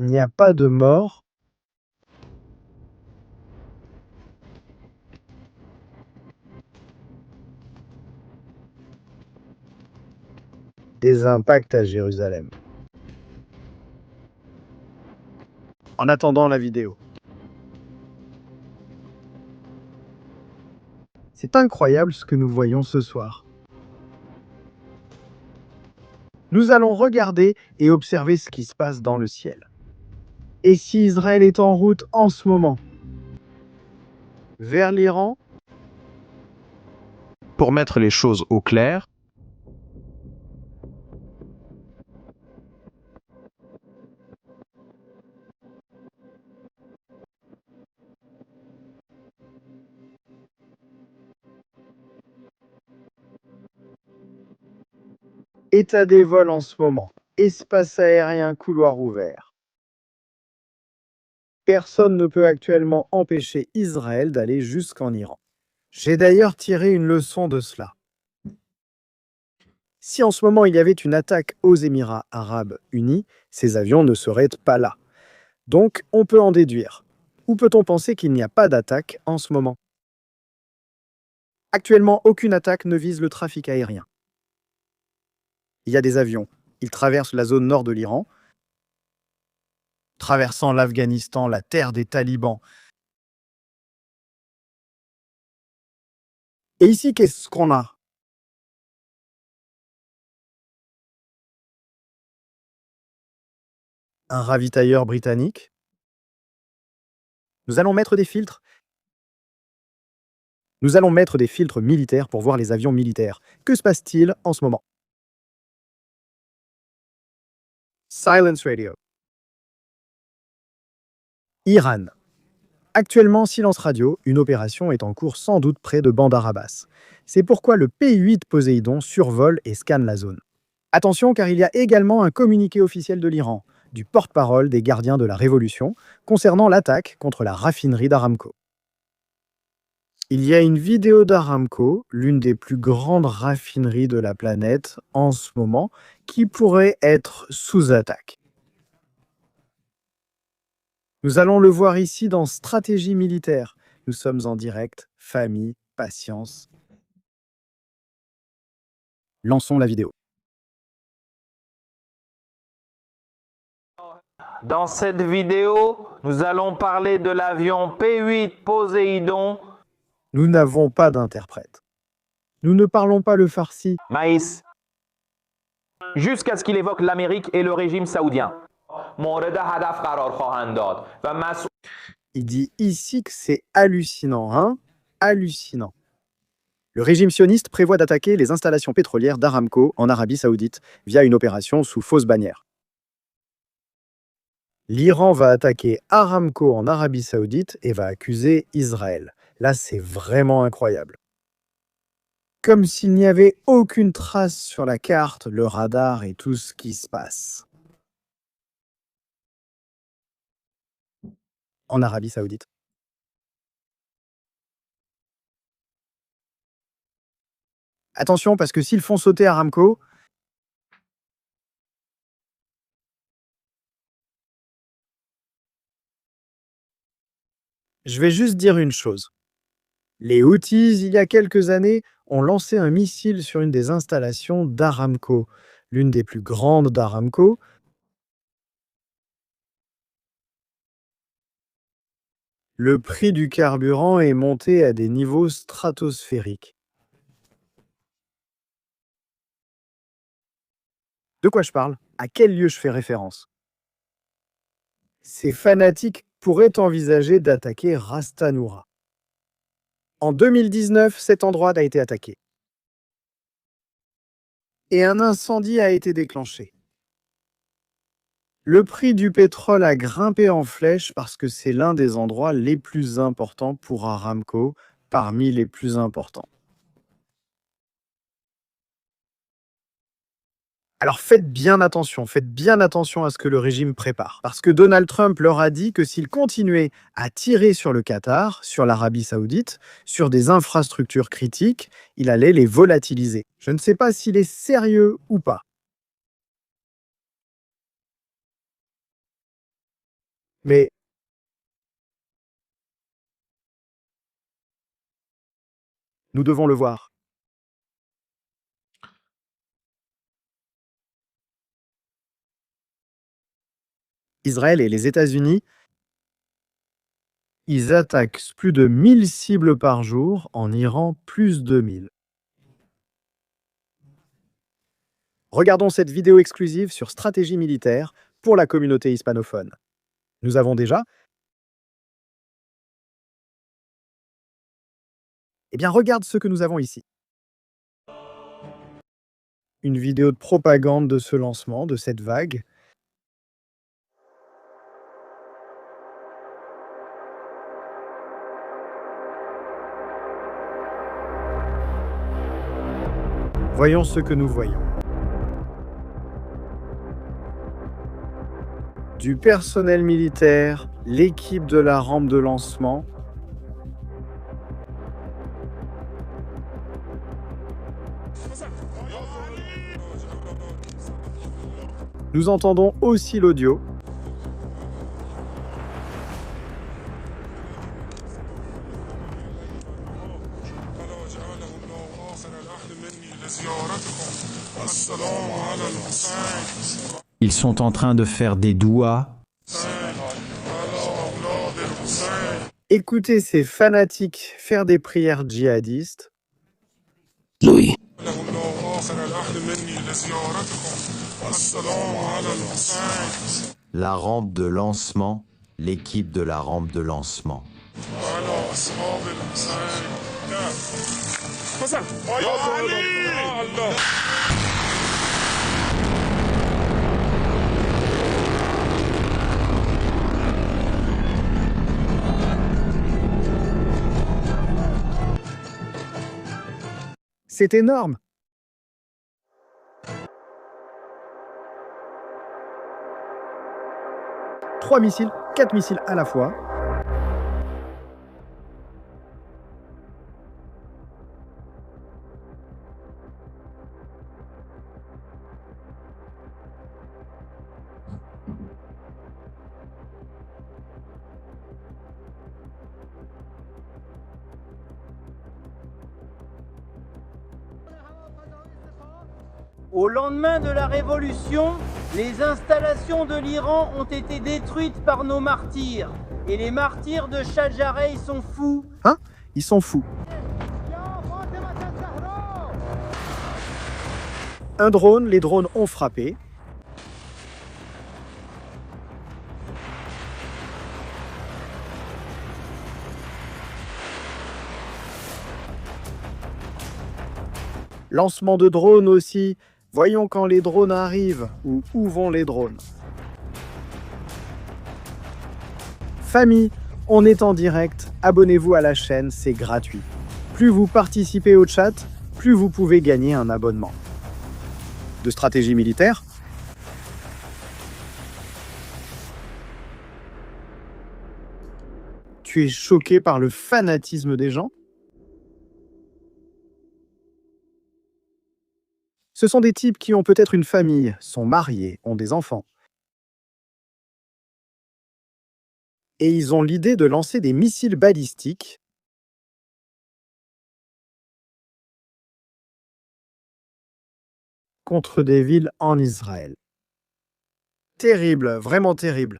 Il n'y a pas de mort. Des impacts à Jérusalem. En attendant la vidéo. C'est incroyable ce que nous voyons ce soir. Nous allons regarder et observer ce qui se passe dans le ciel. Et si Israël est en route en ce moment vers l'Iran, Pour mettre les choses au clair, état des vols en ce moment, espace aérien, couloir ouvert. Personne ne peut actuellement empêcher Israël d'aller jusqu'en Iran. J'ai d'ailleurs tiré une leçon de cela. Si en ce moment il y avait une attaque aux Émirats arabes unis, ces avions ne seraient pas là. Donc on peut en déduire. Ou peut-on penser qu'il n'y a pas d'attaque en ce moment? Actuellement, aucune attaque ne vise le trafic aérien. Il y a des avions. Ils traversent la zone nord de l'Iran, traversant l'Afghanistan, la terre des talibans. Et ici, qu'est-ce qu'on a? Un ravitailleur britannique. Nous allons mettre des filtres. Nous allons mettre des filtres militaires pour voir les avions militaires. Que se passe-t-il en ce moment? Silence Radio. Iran. Actuellement, silence radio, une opération est en cours sans doute près de Bandar Abbas. C'est pourquoi le P-8 Poséidon survole et scanne la zone. Attention car il y a également un communiqué officiel de l'Iran, du porte-parole des gardiens de la Révolution, concernant l'attaque contre la raffinerie d'Aramco. Il y a une vidéo d'Aramco, l'une des plus grandes raffineries de la planète en ce moment, qui pourrait être sous attaque. Nous allons le voir ici dans Stratégie militaire. Nous sommes en direct, famille, patience. Lançons la vidéo. Dans cette vidéo, nous allons parler de l'avion P-8 Poséidon Nous n'avons pas d'interprète. Nous ne parlons pas le farsi. Maïs, jusqu'à ce qu'il évoque l'Amérique et le régime saoudien. Il dit ici que c'est hallucinant, hein? Hallucinant. Le régime sioniste prévoit d'attaquer les installations pétrolières d'Aramco en Arabie Saoudite via une opération sous fausse bannière. L'Iran va attaquer Aramco en Arabie Saoudite et va accuser Israël. Là, c'est vraiment incroyable. Comme s'il n'y avait aucune trace sur la carte, le radar et tout ce qui se passe. En Arabie Saoudite. Attention, parce que s'ils font sauter Aramco, je vais juste dire une chose. Les Houthis, il y a quelques années, ont lancé un missile sur une des installations d'Aramco, l'une des plus grandes d'Aramco. Le prix du carburant est monté à des niveaux stratosphériques. De quoi je parle? À quel lieu je fais référence? Ces fanatiques pourraient envisager d'attaquer Ras Tanura. En 2019, cet endroit a été attaqué. Et un incendie a été déclenché. Le prix du pétrole a grimpé en flèche parce que c'est l'un des endroits les plus importants pour Aramco, parmi les plus importants. Alors faites bien attention à ce que le régime prépare. Parce que Donald Trump leur a dit que s'il continuait à tirer sur le Qatar, sur l'Arabie Saoudite, sur des infrastructures critiques, il allait les volatiliser. Je ne sais pas s'il est sérieux ou pas. Mais nous devons le voir. Israël et les États-Unis, ils attaquent plus de 1000 cibles par jour, en Iran plus de 1000. Regardons cette vidéo exclusive sur stratégie militaire pour la communauté hispanophone. Nous avons déjà... Eh bien, regarde ce que nous avons ici. Une vidéo de propagande de ce lancement, de cette vague. Voyons ce que nous voyons. Du personnel militaire, l'équipe de la rampe de lancement. Nous entendons aussi l'audio. Ils sont en train de faire des douas. Écoutez ces fanatiques faire des prières djihadistes. Louis. La rampe de lancement, l'équipe de la rampe de lancement. C'est énorme. Trois missiles, 4 missiles à la fois. Au lendemain de la Révolution, les installations de l'Iran ont été détruites par nos martyrs. Et les martyrs de Shajareh, ils sont fous. Hein? Ils sont fous. Un drone, les drones ont frappé. Lancement de drones aussi. Voyons quand les drones arrivent, ou où vont les drones. Famille, on est en direct, abonnez-vous à la chaîne, c'est gratuit. Plus vous participez au chat, plus vous pouvez gagner un abonnement. De stratégie militaire, tu es choqué par le fanatisme des gens? Ce sont des types qui ont peut-être une famille, sont mariés, ont des enfants. Et ils ont l'idée de lancer des missiles balistiques contre des villes en Israël. Terrible, vraiment terrible.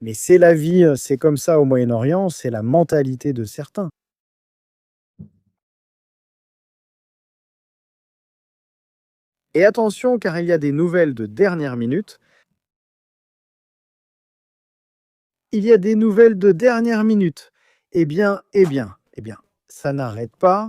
Mais c'est la vie, c'est comme ça au Moyen-Orient, c'est la mentalité de certains. Et attention, car il y a des nouvelles de dernière minute. Il y a des nouvelles de dernière minute. Eh bien, ça n'arrête pas.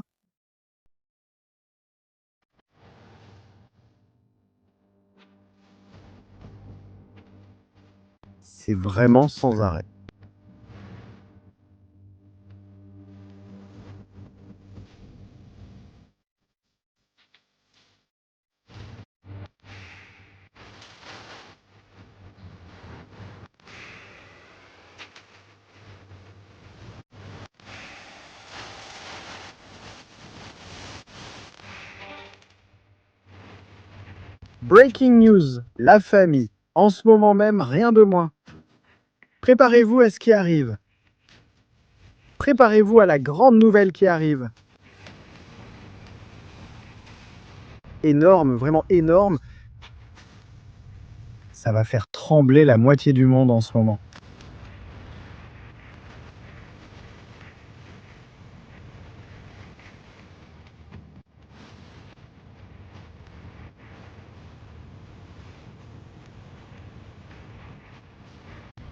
C'est vraiment sans arrêt. Breaking news, la famille. En ce moment même, rien de moins. Préparez-vous à ce qui arrive. Préparez-vous à la grande nouvelle qui arrive. Énorme, vraiment énorme. Ça va faire trembler la moitié du monde en ce moment.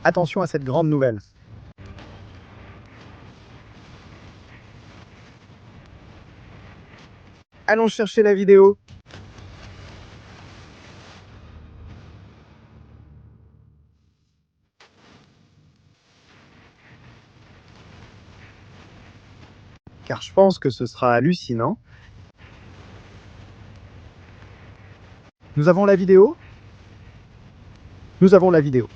Attention à cette grande nouvelle. Allons chercher la vidéo. Car je pense que ce sera hallucinant. Nous avons la vidéo? Nous avons la vidéo.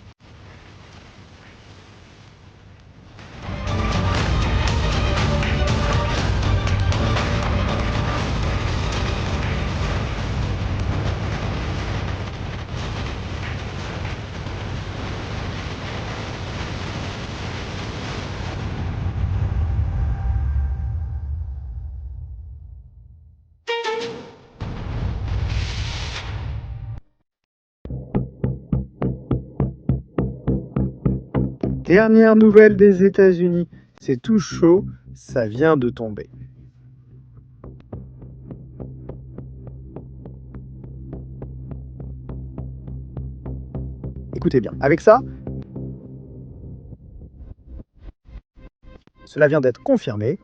Dernière nouvelle des États-Unis. C'est tout chaud, ça vient de tomber. Écoutez bien, avec ça, cela vient d'être confirmé.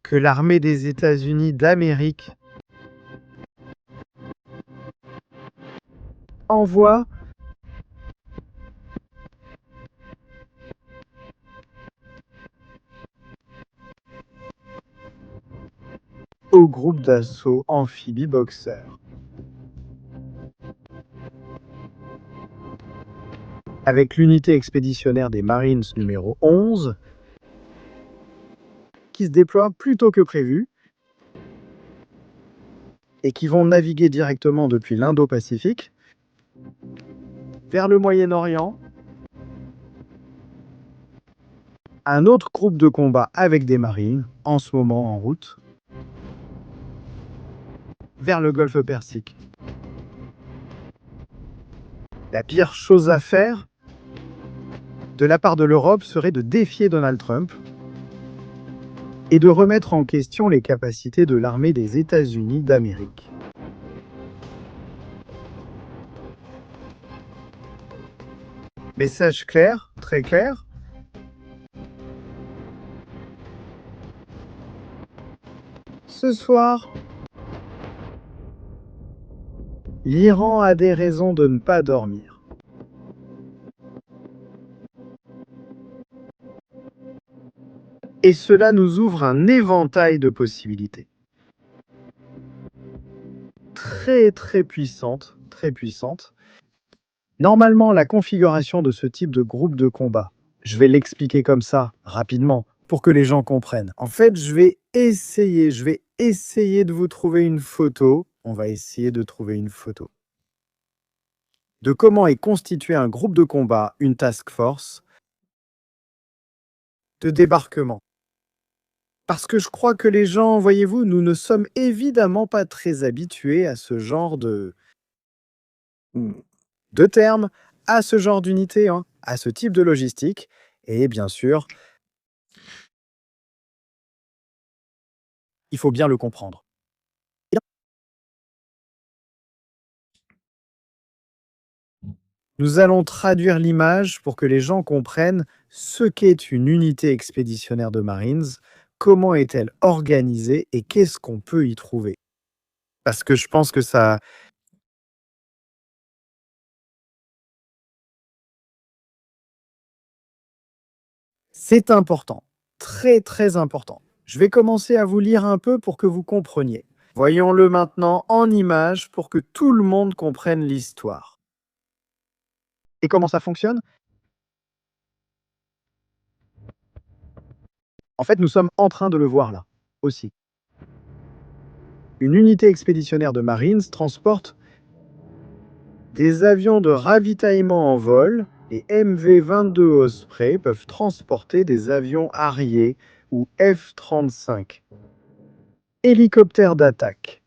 Que l'armée des États-Unis d'Amérique envoie au groupe d'assaut amphibie Boxer. Avec l'unité expéditionnaire des Marines numéro 11, qui se déploie plus tôt que prévu et qui vont naviguer directement depuis l'Indo-Pacifique vers le Moyen-Orient. Un autre groupe de combat avec des marines, en ce moment en route, vers le Golfe Persique. La pire chose à faire de la part de l'Europe serait de défier Donald Trump et de remettre en question les capacités de l'armée des États-Unis d'Amérique. Message clair, très clair. Ce soir, l'Iran a des raisons de ne pas dormir. Et cela nous ouvre un éventail de possibilités. Très puissante, très puissante. Normalement, la configuration de ce type de groupe de combat, je vais l'expliquer comme ça, rapidement, pour que les gens comprennent. En fait, je vais essayer de vous trouver une photo. On va essayer de trouver une photo de comment est constitué un groupe de combat, une task force de débarquement. Parce que je crois que les gens, voyez-vous, nous ne sommes évidemment pas très habitués à ce genre de termes, à ce genre d'unité, hein, à ce type de logistique. Et bien sûr, il faut bien le comprendre. Nous allons traduire l'image pour que les gens comprennent ce qu'est une unité expéditionnaire de Marines, comment est-elle organisée et qu'est-ce qu'on peut y trouver. Parce que je pense que ça... C'est important, très important. Je vais commencer à vous lire un peu pour que vous compreniez. Voyons-le maintenant en images pour que tout le monde comprenne l'histoire. Et comment ça fonctionne? En fait, nous sommes en train de le voir là, aussi. Une unité expéditionnaire de Marines transporte des avions de ravitaillement en vol. Les MV-22 Osprey peuvent transporter des avions Harrier ou F-35. Hélicoptères d'attaque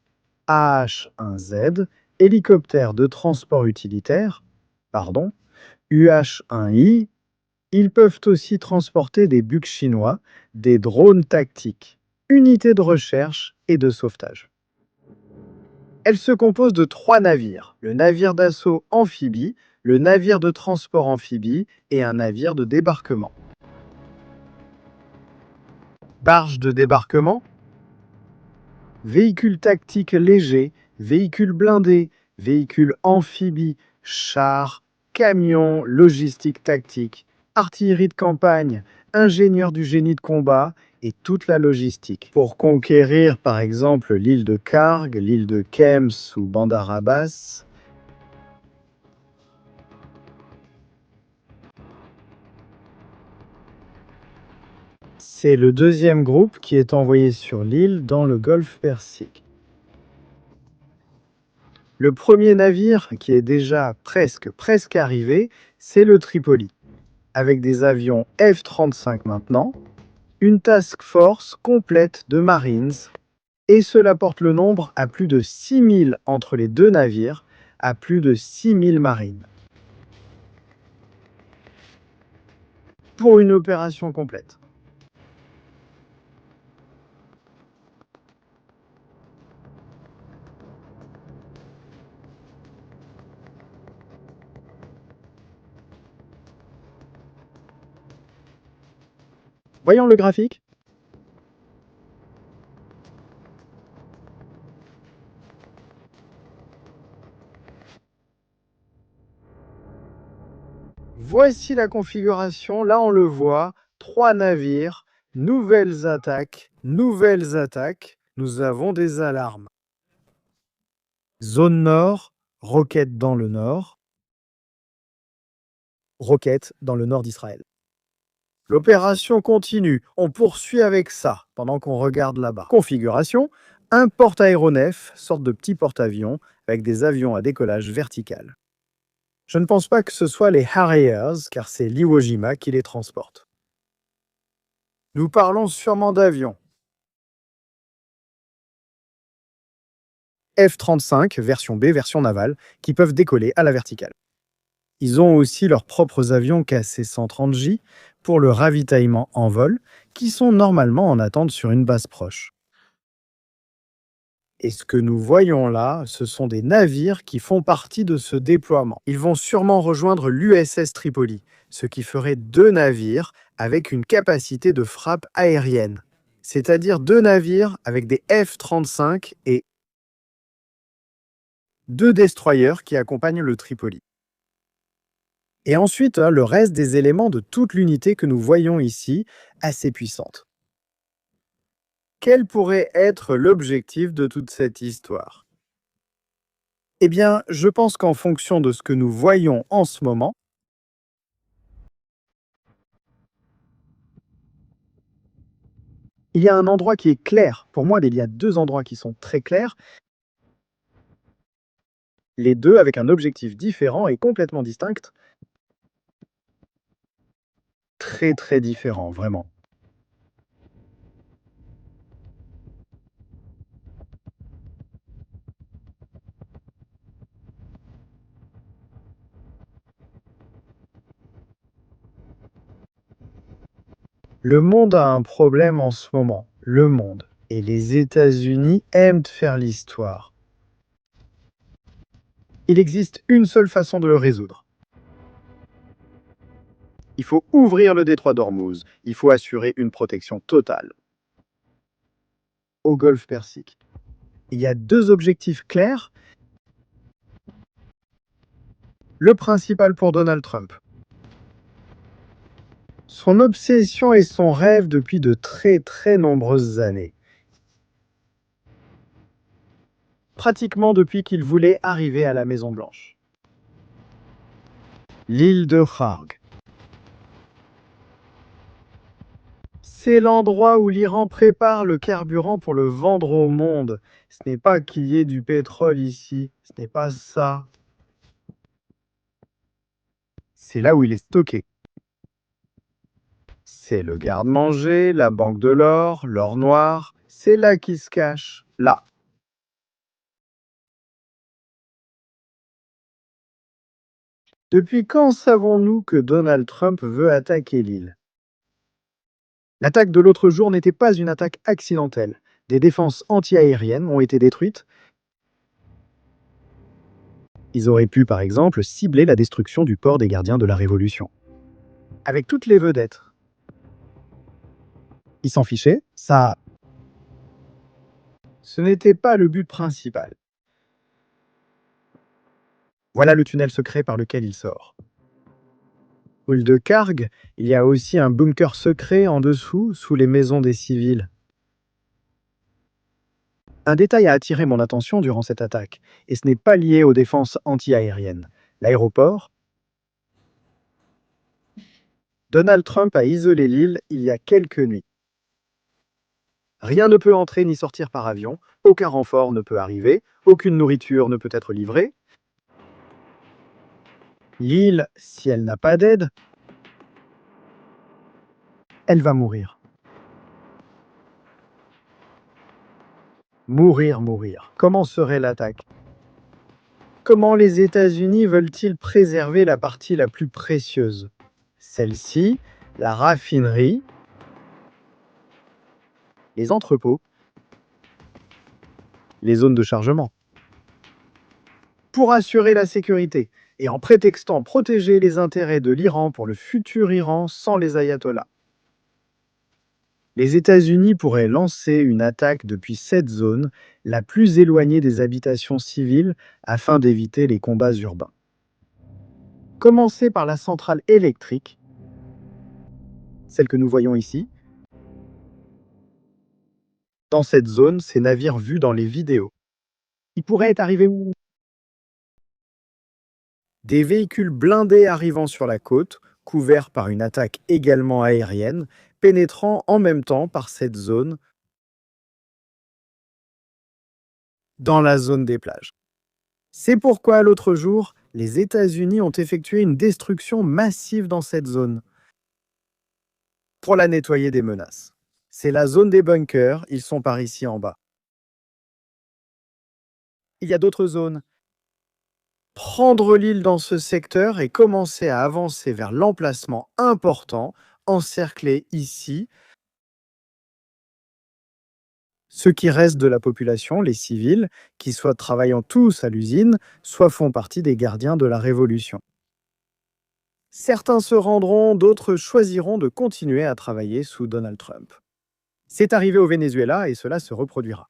AH-1Z, hélicoptères de transport utilitaire, UH-1I, ils peuvent aussi transporter des bugs chinois, des drones tactiques, unités de recherche et de sauvetage. Elle se compose de 3 navires, le navire d'assaut amphibie, le navire de transport amphibie et un navire de débarquement. Barge de débarquement, véhicules tactiques légers, véhicules blindés, véhicules amphibies, chars, camions, logistique tactique, artillerie de campagne, ingénieurs du génie de combat et toute la logistique. Pour conquérir par exemple l'île de Karg, l'île de Kems ou Bandar Abbas, c'est le deuxième groupe qui est envoyé sur l'île dans le golfe Persique. Le premier navire qui est déjà presque arrivé, c'est le Tripoli, avec des avions F-35 maintenant, une task force complète de Marines, et cela porte le nombre à plus de 6000 entre les deux navires, à plus de 6000 marines. Pour une opération complète. Voyons le graphique. Voici la configuration, là on le voit, 3 navires, nouvelles attaques, nous avons des alarmes. Zone nord, roquette dans le nord, roquette dans le nord d'Israël. L'opération continue, on poursuit avec ça pendant qu'on regarde là-bas. Configuration, un porte-aéronef, sorte de petit porte-avions avec des avions à décollage vertical. Je ne pense pas que ce soit les Harriers, car c'est l'Iwo Jima qui les transporte. Nous parlons sûrement d'avions. F-35, version B, version navale, qui peuvent décoller à la verticale. Ils ont aussi leurs propres avions KC-130J pour le ravitaillement en vol, qui sont normalement en attente sur une base proche. Et ce que nous voyons là, ce sont des navires qui font partie de ce déploiement. Ils vont sûrement rejoindre l'USS Tripoli, ce qui ferait 2 navires avec une capacité de frappe aérienne, c'est-à-dire 2 navires avec des F-35 et 2 destroyers qui accompagnent le Tripoli. Et ensuite, le reste des éléments de toute l'unité que nous voyons ici, assez puissante. Quel pourrait être l'objectif de toute cette histoire? Eh bien, je pense qu'en fonction de ce que nous voyons en ce moment, il y a un endroit qui est clair. Pour moi, il y a 2 endroits qui sont très clairs. Les 2 avec un objectif différent et complètement distinct. Très différent, vraiment. Le monde a un problème en ce moment. Le monde. Et les États-Unis aiment faire l'histoire. Il existe une seule façon de le résoudre. Il faut ouvrir le détroit d'Ormuz. Il faut assurer une protection totale au golfe Persique. Il y a 2 objectifs clairs. Le principal pour Donald Trump. Son obsession et son rêve depuis de très nombreuses années. Pratiquement depuis qu'il voulait arriver à la Maison-Blanche. L'île de Karg. C'est l'endroit où l'Iran prépare le carburant pour le vendre au monde. Ce n'est pas qu'il y ait du pétrole ici, ce n'est pas ça. C'est là où il est stocké. C'est le garde-manger, la banque de l'or noir. C'est là qu'il se cache, là. Depuis quand savons-nous que Donald Trump veut attaquer l'île? L'attaque de l'autre jour n'était pas une attaque accidentelle. Des défenses anti-aériennes ont été détruites. Ils auraient pu, par exemple, cibler la destruction du port des gardiens de la Révolution. Avec toutes les vedettes. Ils s'en fichaient, ça... Ce n'était pas le but principal. Voilà le tunnel secret par lequel il sort. Hall de Karg, il y a aussi un bunker secret en dessous, sous les maisons des civils. Un détail a attiré mon attention durant cette attaque, et ce n'est pas lié aux défenses anti-aériennes. L'aéroport. Donald Trump a isolé l'île il y a quelques nuits. Rien ne peut entrer ni sortir par avion, aucun renfort ne peut arriver, aucune nourriture ne peut être livrée. L'île, si elle n'a pas d'aide, elle va mourir. Mourir. Comment serait l'attaque? Comment les États-Unis veulent-ils préserver la partie la plus précieuse? Celle-ci, la raffinerie, les entrepôts, les zones de chargement. Pour assurer la sécurité et en prétextant protéger les intérêts de l'Iran pour le futur Iran sans les ayatollahs. Les États-Unis pourraient lancer une attaque depuis cette zone, la plus éloignée des habitations civiles, afin d'éviter les combats urbains. Commencer par la centrale électrique, celle que nous voyons ici. Dans cette zone, ces navires vus dans les vidéos. Ils pourraient être arrivés où? Des véhicules blindés arrivant sur la côte, couverts par une attaque également aérienne, pénétrant en même temps par cette zone dans la zone des plages. C'est pourquoi l'autre jour, les États-Unis ont effectué une destruction massive dans cette zone pour la nettoyer des menaces. C'est la zone des bunkers, ils sont par ici en bas. Il y a d'autres zones. Prendre l'île dans ce secteur et commencer à avancer vers l'emplacement important, encerclé ici. Ceux qui restent de la population, les civils, qui soit travaillant tous à l'usine, soit font partie des gardiens de la Révolution. Certains se rendront, d'autres choisiront de continuer à travailler sous Donald Trump. C'est arrivé au Venezuela et cela se reproduira.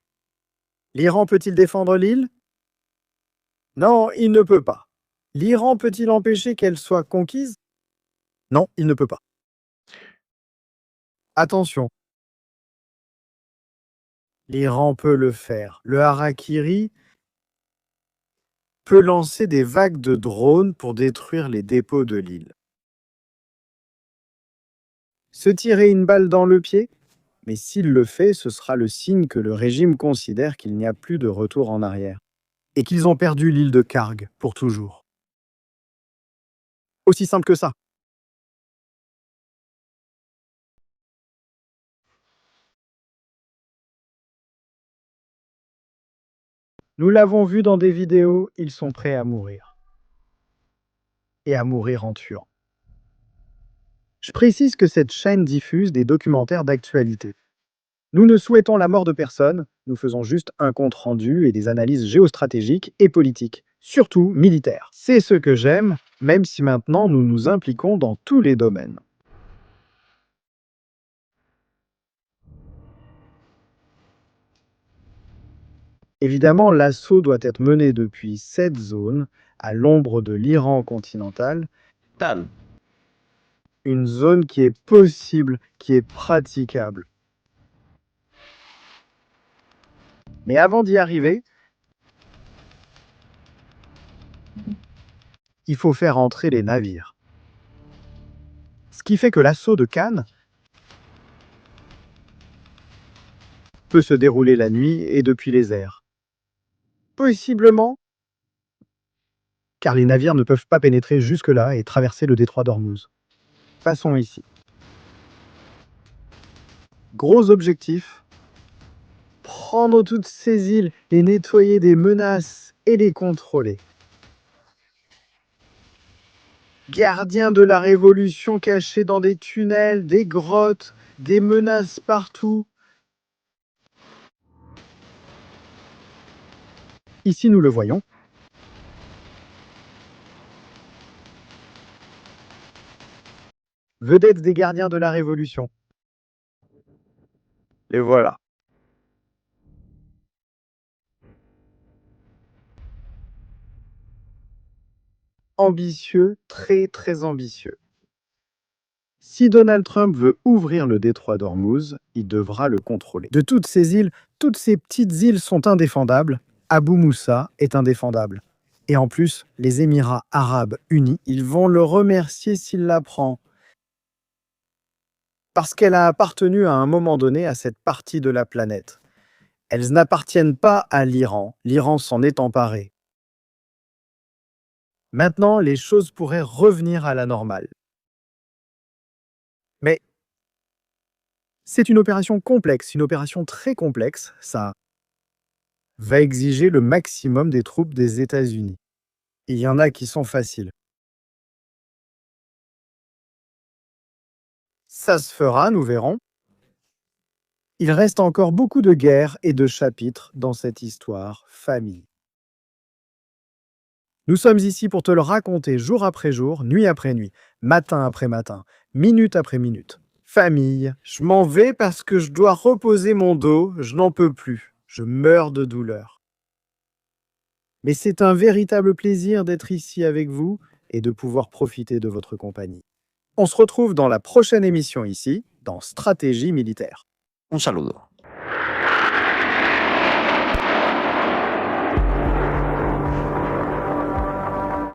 L'Iran peut-il défendre l'île? Non, il ne peut pas. L'Iran peut-il empêcher qu'elle soit conquise? Non, il ne peut pas. Attention. L'Iran peut le faire. Le harakiri peut lancer des vagues de drones pour détruire les dépôts de l'île. Se tirer une balle dans le pied? Mais s'il le fait, ce sera le signe que le régime considère qu'il n'y a plus de retour en arrière. Et qu'ils ont perdu l'île de Karg pour toujours. Aussi simple que ça. Nous l'avons vu dans des vidéos, ils sont prêts à mourir. Et à mourir en tuant. Je précise que cette chaîne diffuse des documentaires d'actualité. Nous ne souhaitons la mort de personne, nous faisons juste un compte-rendu et des analyses géostratégiques et politiques, surtout militaires. C'est ce que j'aime, même si maintenant nous nous impliquons dans tous les domaines. Évidemment, l'assaut doit être mené depuis cette zone, à l'ombre de l'Iran continental. Une zone qui est possible, qui est praticable. Mais avant d'y arriver, il faut faire entrer les navires. Ce qui fait que l'assaut de Cannes peut se dérouler la nuit et depuis les airs. Possiblement, car les navires ne peuvent pas pénétrer jusque-là et traverser le détroit d'Ormuz. Passons ici. Gros objectif, prendre toutes ces îles, les nettoyer des menaces et les contrôler. Gardiens de la Révolution cachés dans des tunnels, des grottes, des menaces partout. Ici, nous le voyons. Vedettes des gardiens de la Révolution. Les voilà. Ambitieux, très très ambitieux. Si Donald Trump veut ouvrir le détroit d'Ormuz, il devra le contrôler. De toutes ces îles, toutes ces petites îles sont indéfendables. Abu Moussa est indéfendable. Et en plus, les Émirats arabes unis, ils vont le remercier s'il la prend. Parce qu'elle a appartenu à un moment donné à cette partie de la planète. Elles n'appartiennent pas à l'Iran. L'Iran s'en est emparé. Maintenant, les choses pourraient revenir à la normale. Mais c'est une opération complexe, une opération très complexe. Ça va exiger le maximum des troupes des États-Unis. Il y en a qui sont faciles. Ça se fera, nous verrons. Il reste encore beaucoup de guerres et de chapitres dans cette histoire famille. Nous sommes ici pour te le raconter jour après jour, nuit après nuit, matin après matin, minute après minute. Famille, je m'en vais parce que je dois reposer mon dos, je n'en peux plus, je meurs de douleur. Mais c'est un véritable plaisir d'être ici avec vous et de pouvoir profiter de votre compagnie. On se retrouve dans la prochaine émission ici, dans Stratégie militaire. Un saludo.